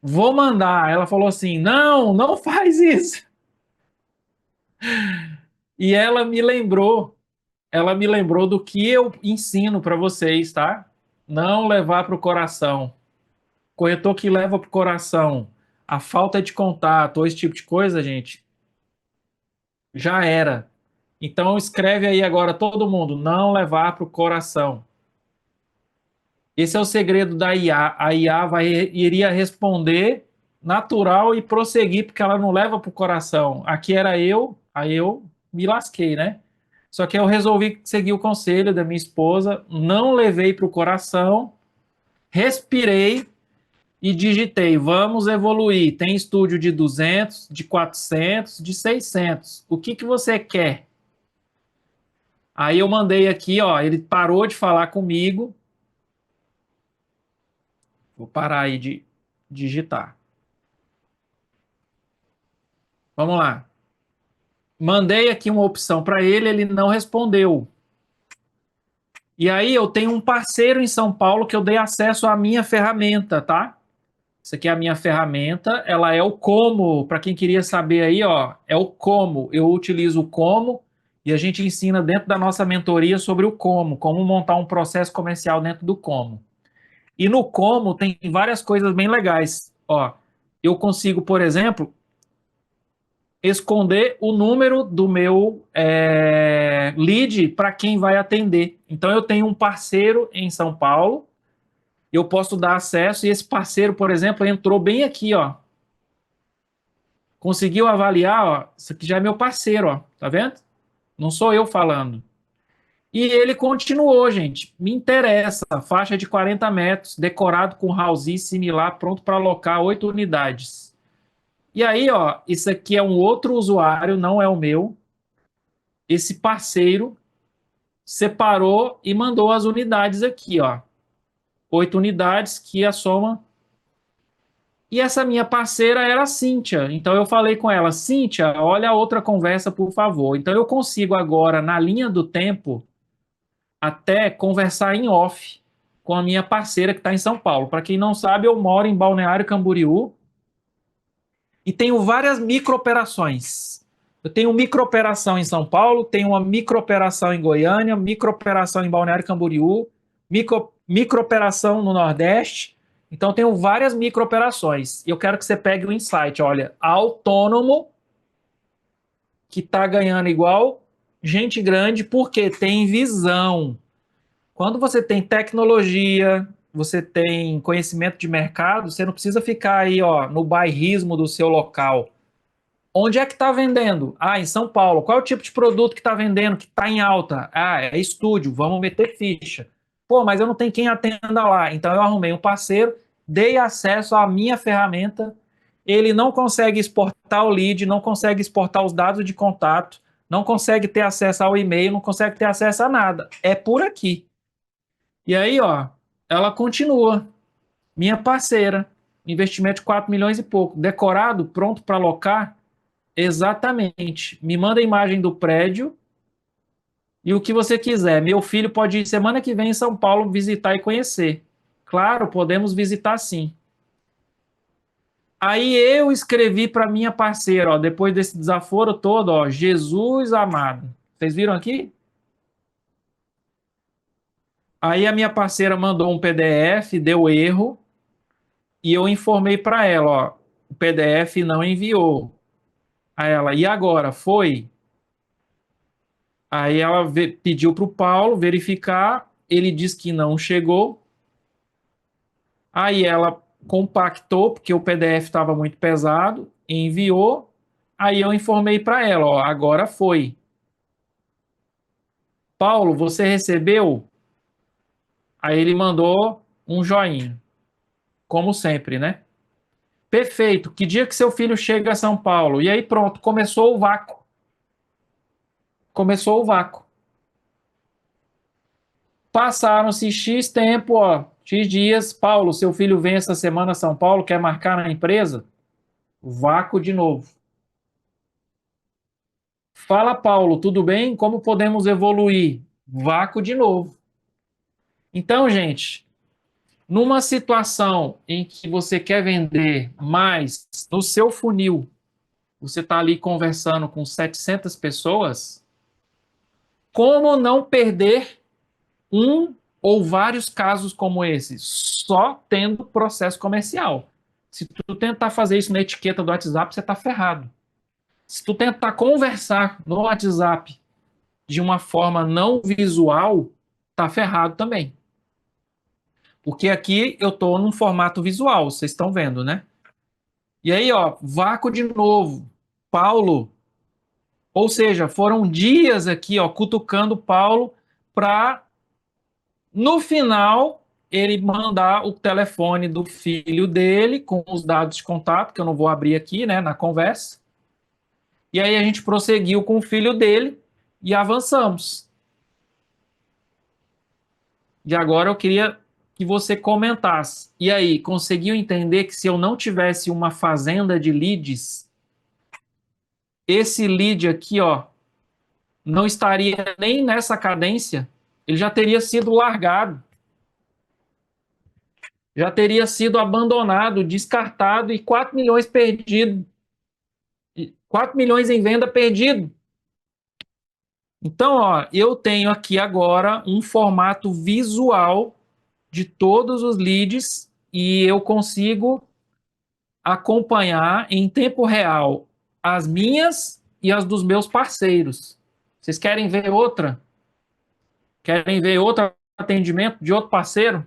vou mandar. Ela falou assim: não faz isso. E ela me lembrou do que eu ensino para vocês, tá? Não levar para o coração. Corretor que leva para o coração a falta de contato ou esse tipo de coisa, gente, já era. Então escreve aí agora todo mundo, não levar para o coração. Esse é o segredo da IA. A IA iria responder natural e prosseguir, porque ela não leva para o coração. Aqui era eu, aí eu me lasquei, né? Só que eu resolvi seguir o conselho da minha esposa, não levei para o coração, respirei e digitei, vamos evoluir. Tem estúdio de 200, de 400, de 600. O que você quer? Aí eu mandei aqui, ó, ele parou de falar comigo. Vou parar aí de digitar. Vamos lá. Mandei aqui uma opção para ele, ele não respondeu. E aí eu tenho um parceiro em São Paulo que eu dei acesso à minha ferramenta, tá? Isso aqui é a minha ferramenta, ela é o Como, para quem queria saber aí, ó, é o Como. Eu utilizo o Como e a gente ensina dentro da nossa mentoria sobre o como montar um processo comercial dentro do Como. E no Como tem várias coisas bem legais. Ó, eu consigo, por exemplo, esconder o número do meu lead para quem vai atender. Então, eu tenho um parceiro em São Paulo, eu posso dar acesso, e esse parceiro, por exemplo, entrou bem aqui, ó. Conseguiu avaliar, ó, isso aqui já é meu parceiro, ó, tá vendo? Não sou eu falando. E ele continuou, gente. Me interessa, faixa de 40 metros, decorado com house similar, pronto para alocar 8 unidades. E aí, ó, isso aqui é um outro usuário, não é o meu. Esse parceiro separou e mandou as unidades aqui, ó. 8 unidades, que a soma. E essa minha parceira era a Cíntia. Então eu falei com ela, Cíntia, olha a outra conversa, por favor. Então eu consigo agora, na linha do tempo, até conversar em off com a minha parceira que está em São Paulo. Para quem não sabe, eu moro em Balneário Camboriú e tenho várias microoperações. Eu tenho microoperação em São Paulo, tenho uma microoperação em Goiânia, microoperação em Balneário Camboriú, microoperação no Nordeste. Então, eu tenho várias microoperações. E eu quero que você pegue o insight. Olha, autônomo, que está ganhando igual gente grande, porque tem visão. Quando você tem tecnologia, você tem conhecimento de mercado, você não precisa ficar aí, ó, no bairrismo do seu local. Onde é que está vendendo? Ah, em São Paulo. Qual é o tipo de produto que está vendendo, que está em alta? Ah, é estúdio, vamos meter ficha. Pô, mas eu não tenho quem atenda lá. Então eu arrumei um parceiro, dei acesso à minha ferramenta, ele não consegue exportar o lead, não consegue exportar os dados de contato, não consegue ter acesso ao e-mail, não consegue ter acesso a nada. É por aqui. E aí, ó, ela continua. Minha parceira, investimento de 4 milhões e pouco, decorado, pronto para alocar. Exatamente. Me manda a imagem do prédio e o que você quiser. Meu filho pode ir semana que vem em São Paulo visitar e conhecer. Claro, podemos visitar sim. Aí eu escrevi para minha parceira, ó, depois desse desaforo todo, ó, Jesus amado. Vocês viram aqui? Aí a minha parceira mandou um PDF, deu erro, e eu informei para ela, ó, o PDF não enviou. Aí ela, e agora? Foi? Aí ela pediu para o Paulo verificar, ele disse que não chegou. Aí ela compactou, porque o PDF estava muito pesado, enviou. Aí eu informei para ela, ó, agora foi. Paulo, você recebeu? Aí ele mandou um joinha, como sempre, né? Perfeito. Que dia que seu filho chega a São Paulo? E aí pronto, começou o vácuo. Começou o vácuo. Passaram-se X tempo, ó, X dias. Paulo, seu filho vem essa semana a São Paulo, quer marcar na empresa? Vácuo de novo. Fala, Paulo, tudo bem? Como podemos evoluir? Vácuo de novo. Então, gente, numa situação em que você quer vender mais no seu funil, você está ali conversando com 700 pessoas, como não perder um ou vários casos como esse, só tendo processo comercial? Se tu tentar fazer isso na etiqueta do WhatsApp, você está ferrado. Se tu tentar conversar no WhatsApp de uma forma não visual, tá ferrado também. Porque aqui eu tô num formato visual, vocês estão vendo, né? E aí, ó, vácuo de novo. Paulo, Ou seja, foram dias aqui, ó, cutucando Paulo para, no final, ele mandar o telefone do filho dele com os dados de contato, que eu não vou abrir aqui, né, na conversa. E aí a gente prosseguiu com o filho dele e avançamos. E agora eu queria que você comentasse. E aí, conseguiu entender que se eu não tivesse uma fazenda de leads, esse lead aqui, ó, não estaria nem nessa cadência, ele já teria sido largado, já teria sido abandonado, descartado e 4 milhões perdido, 4 milhões em venda perdido. Então, ó, eu tenho aqui agora um formato visual de todos os leads e eu consigo acompanhar em tempo real as minhas e as dos meus parceiros. Vocês querem ver outra? Querem ver outro atendimento de outro parceiro?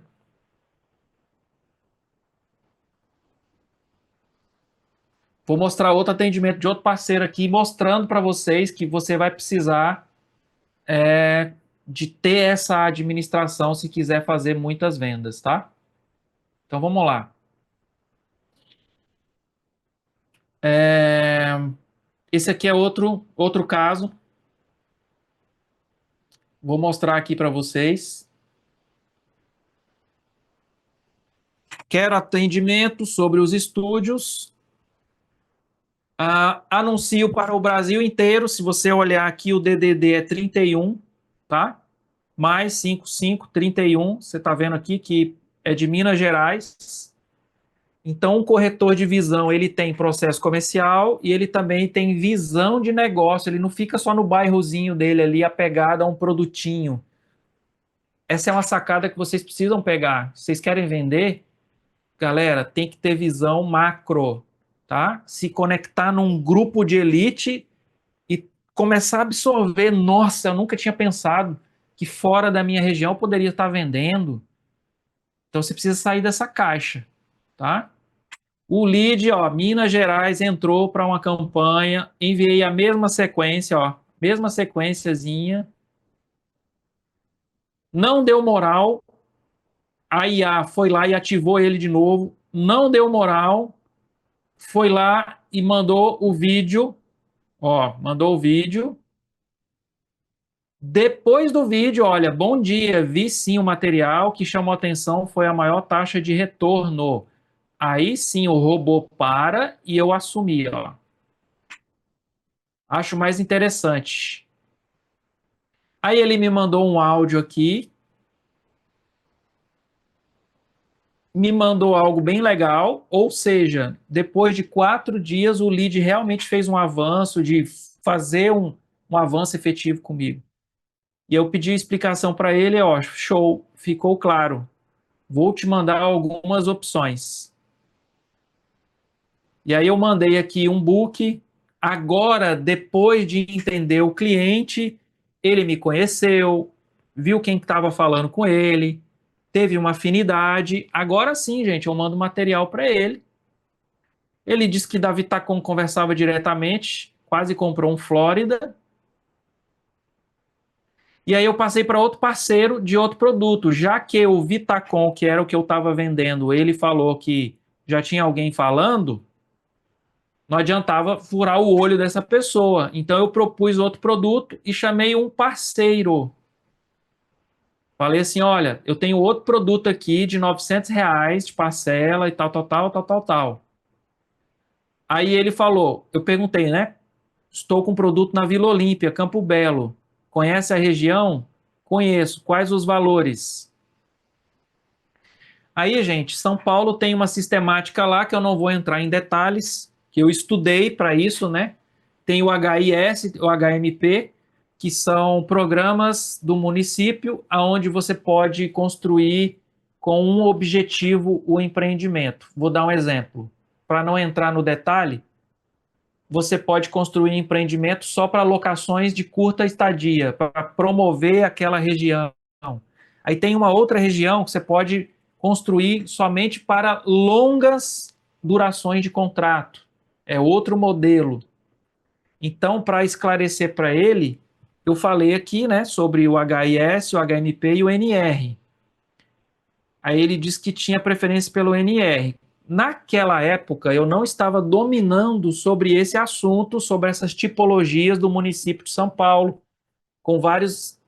Vou mostrar outro atendimento de outro parceiro aqui, mostrando para vocês que você vai precisar de ter essa administração se quiser fazer muitas vendas, tá? Então vamos lá. Esse aqui é outro caso. Vou mostrar aqui para vocês. Quero atendimento sobre os estúdios. Anuncio para o Brasil inteiro. Se você olhar aqui, o DDD é 31, tá? Mais 55, 31. Você está vendo aqui que é de Minas Gerais. Então, um corretor de visão, ele tem processo comercial e ele também tem visão de negócio. Ele não fica só no bairrozinho dele ali, apegado a um produtinho. Essa é uma sacada que vocês precisam pegar. Vocês querem vender? Galera, tem que ter visão macro, tá? Se conectar num grupo de elite e começar a absorver. Nossa, eu nunca tinha pensado que fora da minha região eu poderia estar vendendo. Então, você precisa sair dessa caixa, tá? O lead, ó, Minas Gerais entrou para uma campanha, enviei a mesma sequência, ó, mesma sequenciazinha. Não deu moral, a IA foi lá e ativou ele de novo, não deu moral, foi lá e mandou o vídeo, ó, mandou o vídeo. Depois do vídeo, olha, bom dia, vi sim o material que chamou atenção foi a maior taxa de retorno. Aí sim o robô para e eu assumi, ó. Acho mais interessante. Aí ele me mandou um áudio aqui, me mandou algo bem legal, ou seja, depois de 4 dias o lead realmente fez um avanço de fazer um avanço efetivo comigo. E eu pedi explicação para ele, ó, show, ficou claro. Vou te mandar algumas opções. E aí eu mandei aqui um book. Agora, depois de entender o cliente, ele me conheceu, viu quem estava falando com ele, teve uma afinidade. Agora sim, gente, eu mando material para ele. Ele disse que da Vitacom conversava diretamente, quase comprou um Flórida. E aí eu passei para outro parceiro de outro produto, já que o Vitacom, que era o que eu estava vendendo, ele falou que já tinha alguém falando, não adiantava furar o olho dessa pessoa. Então eu propus outro produto e chamei um parceiro. Falei assim, olha, eu tenho outro produto aqui de R$ 900 de parcela e tal, tal, tal, tal, tal, tal. Aí ele falou, eu perguntei, né? Estou com um produto na Vila Olímpia, Campo Belo. Conhece a região? Conheço. Quais os valores? Aí, gente, São Paulo tem uma sistemática lá que eu não vou entrar em detalhes, que eu estudei para isso, né? Tem o HIS, o HMP, que são programas do município onde você pode construir com um objetivo o empreendimento. Vou dar um exemplo. Para não entrar no detalhe, você pode construir empreendimento só para locações de curta estadia, para promover aquela região. Aí tem uma outra região que você pode construir somente para longas durações de contrato. É outro modelo. Então, para esclarecer para ele, eu falei aqui, né, sobre o HIS, o HNP e o NR. Aí ele disse que tinha preferência pelo NR. Naquela época, eu não estava dominando sobre esse assunto, sobre essas tipologias do município de São Paulo, com várias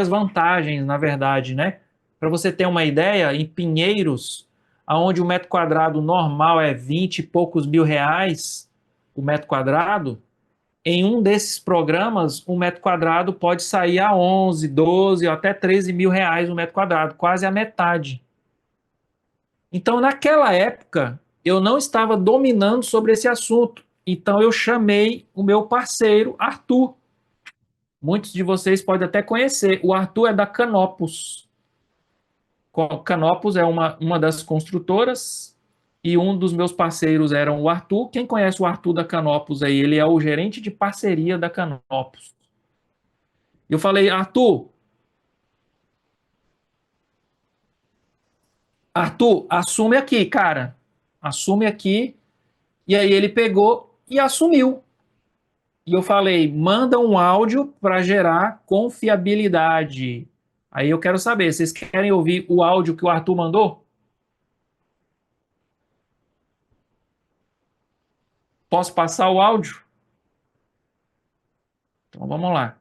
vantagens, na verdade, né? Para você ter uma ideia, em Pinheiros, aonde o metro quadrado normal é 20 e poucos mil reais, o metro quadrado, em um desses programas, um metro quadrado pode sair a 11, 12 ou até 13 mil reais o metro quadrado, quase a metade. Então, naquela época, eu não estava dominando sobre esse assunto. Então, eu chamei o meu parceiro, Arthur. Muitos de vocês podem até conhecer. O Arthur é da Canopus. Canopus é uma das construtoras e um dos meus parceiros era o Arthur. Quem conhece o Arthur da Canopus aí? Ele é o gerente de parceria da Canopus. Eu falei, Arthur, assume aqui, cara. Assume aqui. E aí ele pegou e assumiu. E eu falei, manda um áudio para gerar confiabilidade. Aí eu quero saber, vocês querem ouvir o áudio que o Arthur mandou? Posso passar o áudio? Então vamos lá.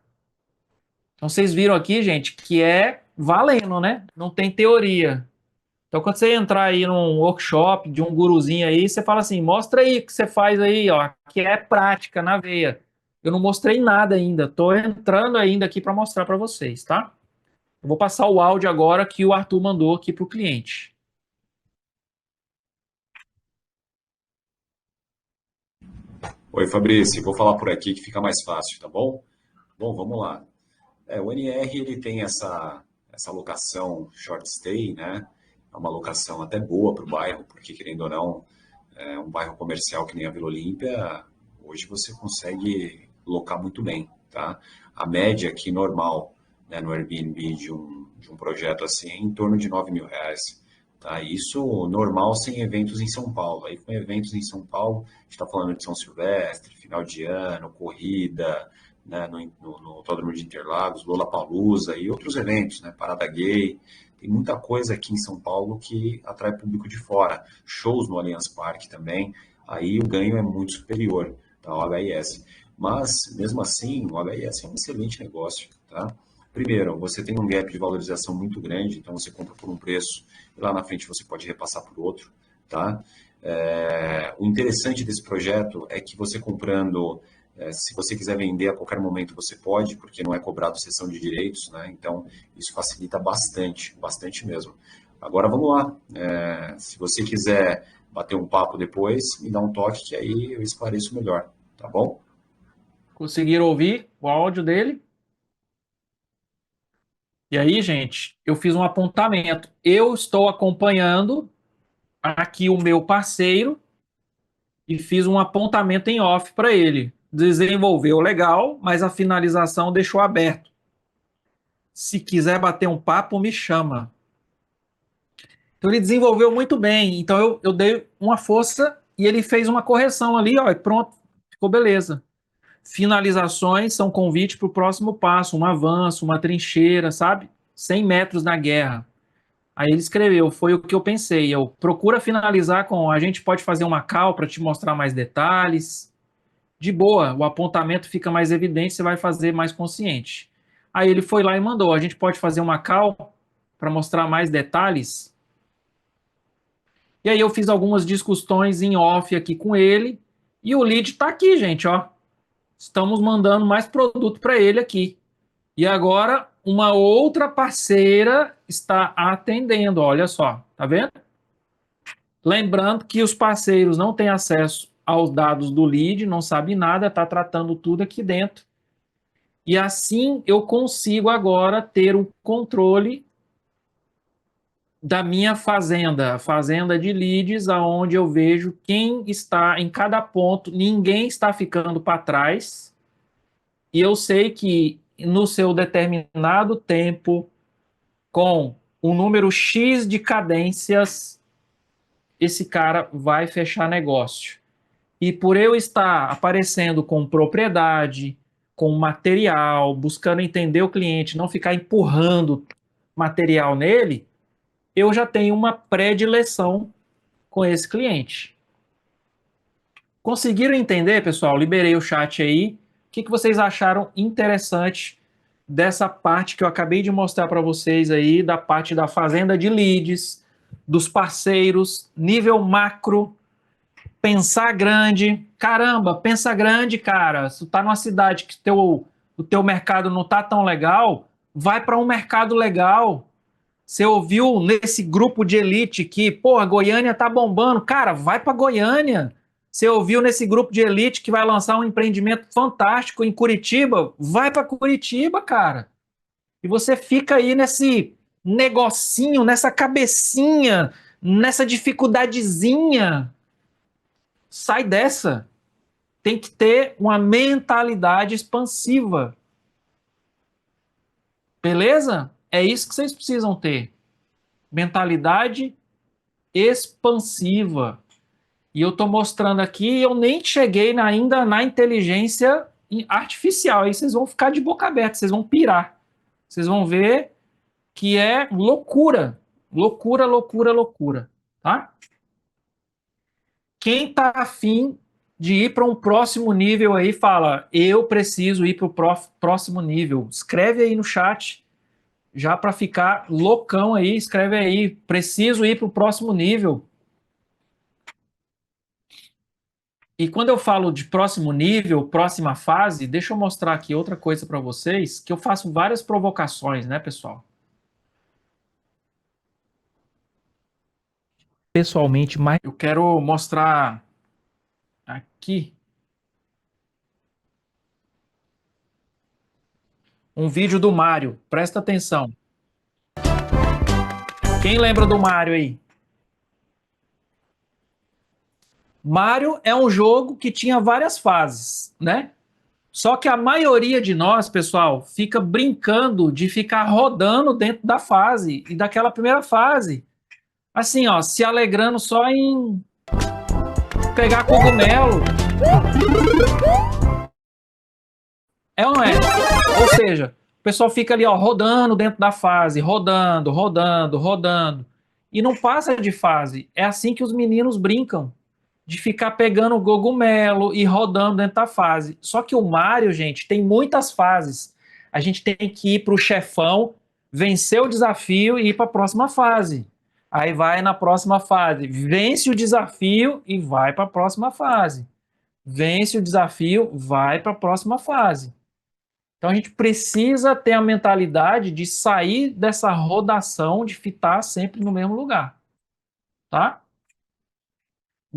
Então vocês viram aqui, gente, que é valendo, né? Não tem teoria. Então quando você entrar aí num workshop de um guruzinho aí, você fala assim, mostra aí o que você faz aí, ó, que é prática na veia. Eu não mostrei nada ainda, estou entrando ainda aqui para mostrar para vocês, tá? Eu vou passar o áudio agora que o Arthur mandou aqui para o cliente. Oi, Fabrício, vou falar por aqui que fica mais fácil, tá bom? Bom, vamos lá. O NR ele tem essa locação short stay, né? É uma locação até boa para o bairro, porque querendo ou não, é um bairro comercial que nem a Vila Olímpia, hoje você consegue locar muito bem, tá? A média aqui normal, né, no Airbnb de um projeto assim é em torno de R$ 9.000. Tá? Isso normal sem eventos em São Paulo. Aí com eventos em São Paulo, a gente está falando de São Silvestre, final de ano, corrida, né, no Autódromo de Interlagos, Lollapalooza e outros eventos, né, Parada Gay. Tem muita coisa aqui em São Paulo que atrai público de fora. Shows no Allianz Parque também. Aí o ganho é muito superior ao HIS. Mas, mesmo assim, o HIS é um excelente negócio, tá? Primeiro, você tem um gap de valorização muito grande, então você compra por um preço e lá na frente você pode repassar por outro, tá? O interessante desse projeto é que você comprando, se você quiser vender a qualquer momento você pode, porque não é cobrado cessão de direitos, né? Então isso facilita bastante, bastante mesmo. Agora vamos lá, se você quiser bater um papo depois, me dá um toque que aí eu esclareço melhor, tá bom? Conseguiram ouvir o áudio dele? E aí, gente, eu fiz um apontamento. Eu estou acompanhando aqui o meu parceiro e fiz um apontamento em off para ele. Desenvolveu legal, mas a finalização deixou aberto. Se quiser bater um papo, me chama. Então ele desenvolveu muito bem. Então eu dei uma força e ele fez uma correção ali, ó, e pronto, ficou beleza. Finalizações são convite para o próximo passo, um avanço, uma trincheira, sabe? 100 metros na guerra. Aí ele escreveu, foi o que eu pensei. Eu procura finalizar com, a gente pode fazer uma call para te mostrar mais detalhes. De boa, o apontamento fica mais evidente, você vai fazer mais consciente. Aí ele foi lá e mandou, a gente pode fazer uma call para mostrar mais detalhes. E aí eu fiz algumas discussões em off aqui com ele, e o lead está aqui, gente, ó. Estamos mandando mais produto para ele aqui. E agora uma outra parceira está atendendo, olha só, tá vendo? Lembrando que os parceiros não têm acesso aos dados do lead, não sabe nada, está tratando tudo aqui dentro. E assim eu consigo agora ter um controle da minha fazenda, a fazenda de leads, aonde eu vejo quem está em cada ponto, ninguém está ficando para trás. E eu sei que no seu determinado tempo, com um número X de cadências, esse cara vai fechar negócio. E por eu estar aparecendo com propriedade, com material, buscando entender o cliente, não ficar empurrando material nele, eu já tenho uma predileção com esse cliente. Conseguiram entender, pessoal? Liberei o chat aí. O que vocês acharam interessante dessa parte que eu acabei de mostrar para vocês aí, da parte da fazenda de leads, dos parceiros, nível macro, pensar grande. Caramba, pensa grande, cara. Se tu tá numa cidade que o teu mercado não tá tão legal, vai para um mercado legal. Você ouviu nesse grupo de elite que, pô, a Goiânia tá bombando. Cara, vai para Goiânia. Você ouviu nesse grupo de elite que vai lançar um empreendimento fantástico em Curitiba? Vai para Curitiba, cara. E você fica aí nesse negocinho, nessa cabecinha, nessa dificuldadezinha. Sai dessa. Tem que ter uma mentalidade expansiva. Beleza? É isso que vocês precisam ter. Mentalidade expansiva. E eu estou mostrando aqui, eu nem cheguei ainda na inteligência artificial. Aí vocês vão ficar de boca aberta, vocês vão pirar. Vocês vão ver que é loucura. Loucura, loucura, loucura. Tá? Quem está afim de ir para um próximo nível aí, fala, eu preciso ir para o próximo nível. Escreve aí no chat, já para ficar loucão aí, escreve aí, preciso ir para o próximo nível. E quando eu falo de próximo nível, próxima fase, deixa eu mostrar aqui outra coisa para vocês, que eu faço várias provocações, né, pessoal? Pessoalmente, mas eu quero mostrar aqui um vídeo do Mario. Presta atenção. Quem lembra do Mario aí? Mario é um jogo que tinha várias fases, né? Só que a maioria de nós, pessoal, fica brincando de ficar rodando dentro da fase e daquela primeira fase. Assim, ó, se alegrando só em pegar cogumelo. É ou não é? Ou seja, o pessoal fica ali, ó, rodando dentro da fase, rodando, rodando, rodando. E não passa de fase. É assim que os meninos brincam. De ficar pegando o cogumelo e rodando dentro da fase. Só que o Mario, gente, tem muitas fases. A gente tem que ir para o chefão, vencer o desafio e ir para a próxima fase. Aí vai na próxima fase, vence o desafio e vai para a próxima fase. Vence o desafio, vai para a próxima fase. Então a gente precisa ter a mentalidade de sair dessa rodação de ficar sempre no mesmo lugar. Tá?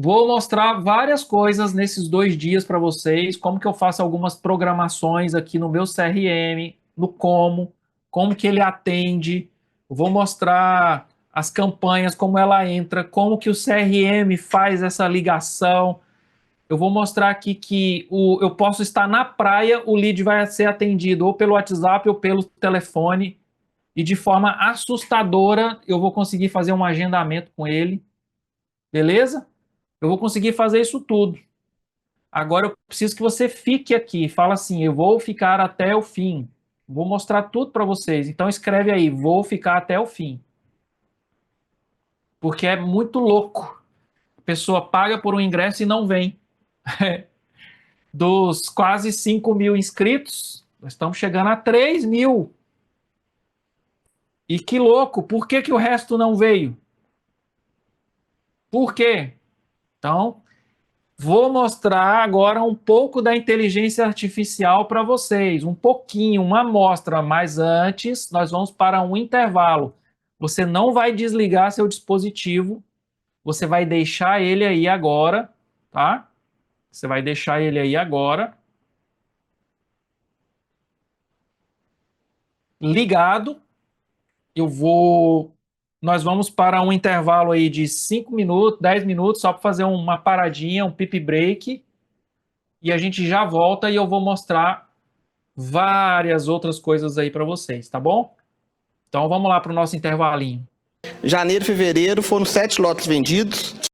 Vou mostrar várias coisas nesses 2 dias para vocês, como que eu faço algumas programações aqui no meu CRM, no como que ele atende. Vou mostrar as campanhas, como ela entra, como que o CRM faz essa ligação. Eu vou mostrar aqui que eu posso estar na praia, o lead vai ser atendido ou pelo WhatsApp ou pelo telefone, e de forma assustadora eu vou conseguir fazer um agendamento com ele. Beleza? Eu vou conseguir fazer isso tudo. Agora eu preciso que você fique aqui. Fala assim, eu vou ficar até o fim. Vou mostrar tudo para vocês. Então escreve aí, vou ficar até o fim. Porque é muito louco. A pessoa paga por um ingresso e não vem. Dos quase 5.000 inscritos, nós estamos chegando a 3.000. E que louco, por que o resto não veio? Por quê? Então, vou mostrar agora um pouco da inteligência artificial para vocês, um pouquinho, uma amostra, mas antes nós vamos para um intervalo. Você não vai desligar seu dispositivo, você vai deixar ele aí agora, tá? Você vai deixar ele aí agora. Ligado. Nós vamos para um intervalo aí de 5 minutos, 10 minutos, só para fazer uma paradinha, um pipi break. E a gente já volta e eu vou mostrar várias outras coisas aí para vocês, tá bom? Então vamos lá para o nosso intervalinho. Janeiro e fevereiro foram 7 lotes vendidos.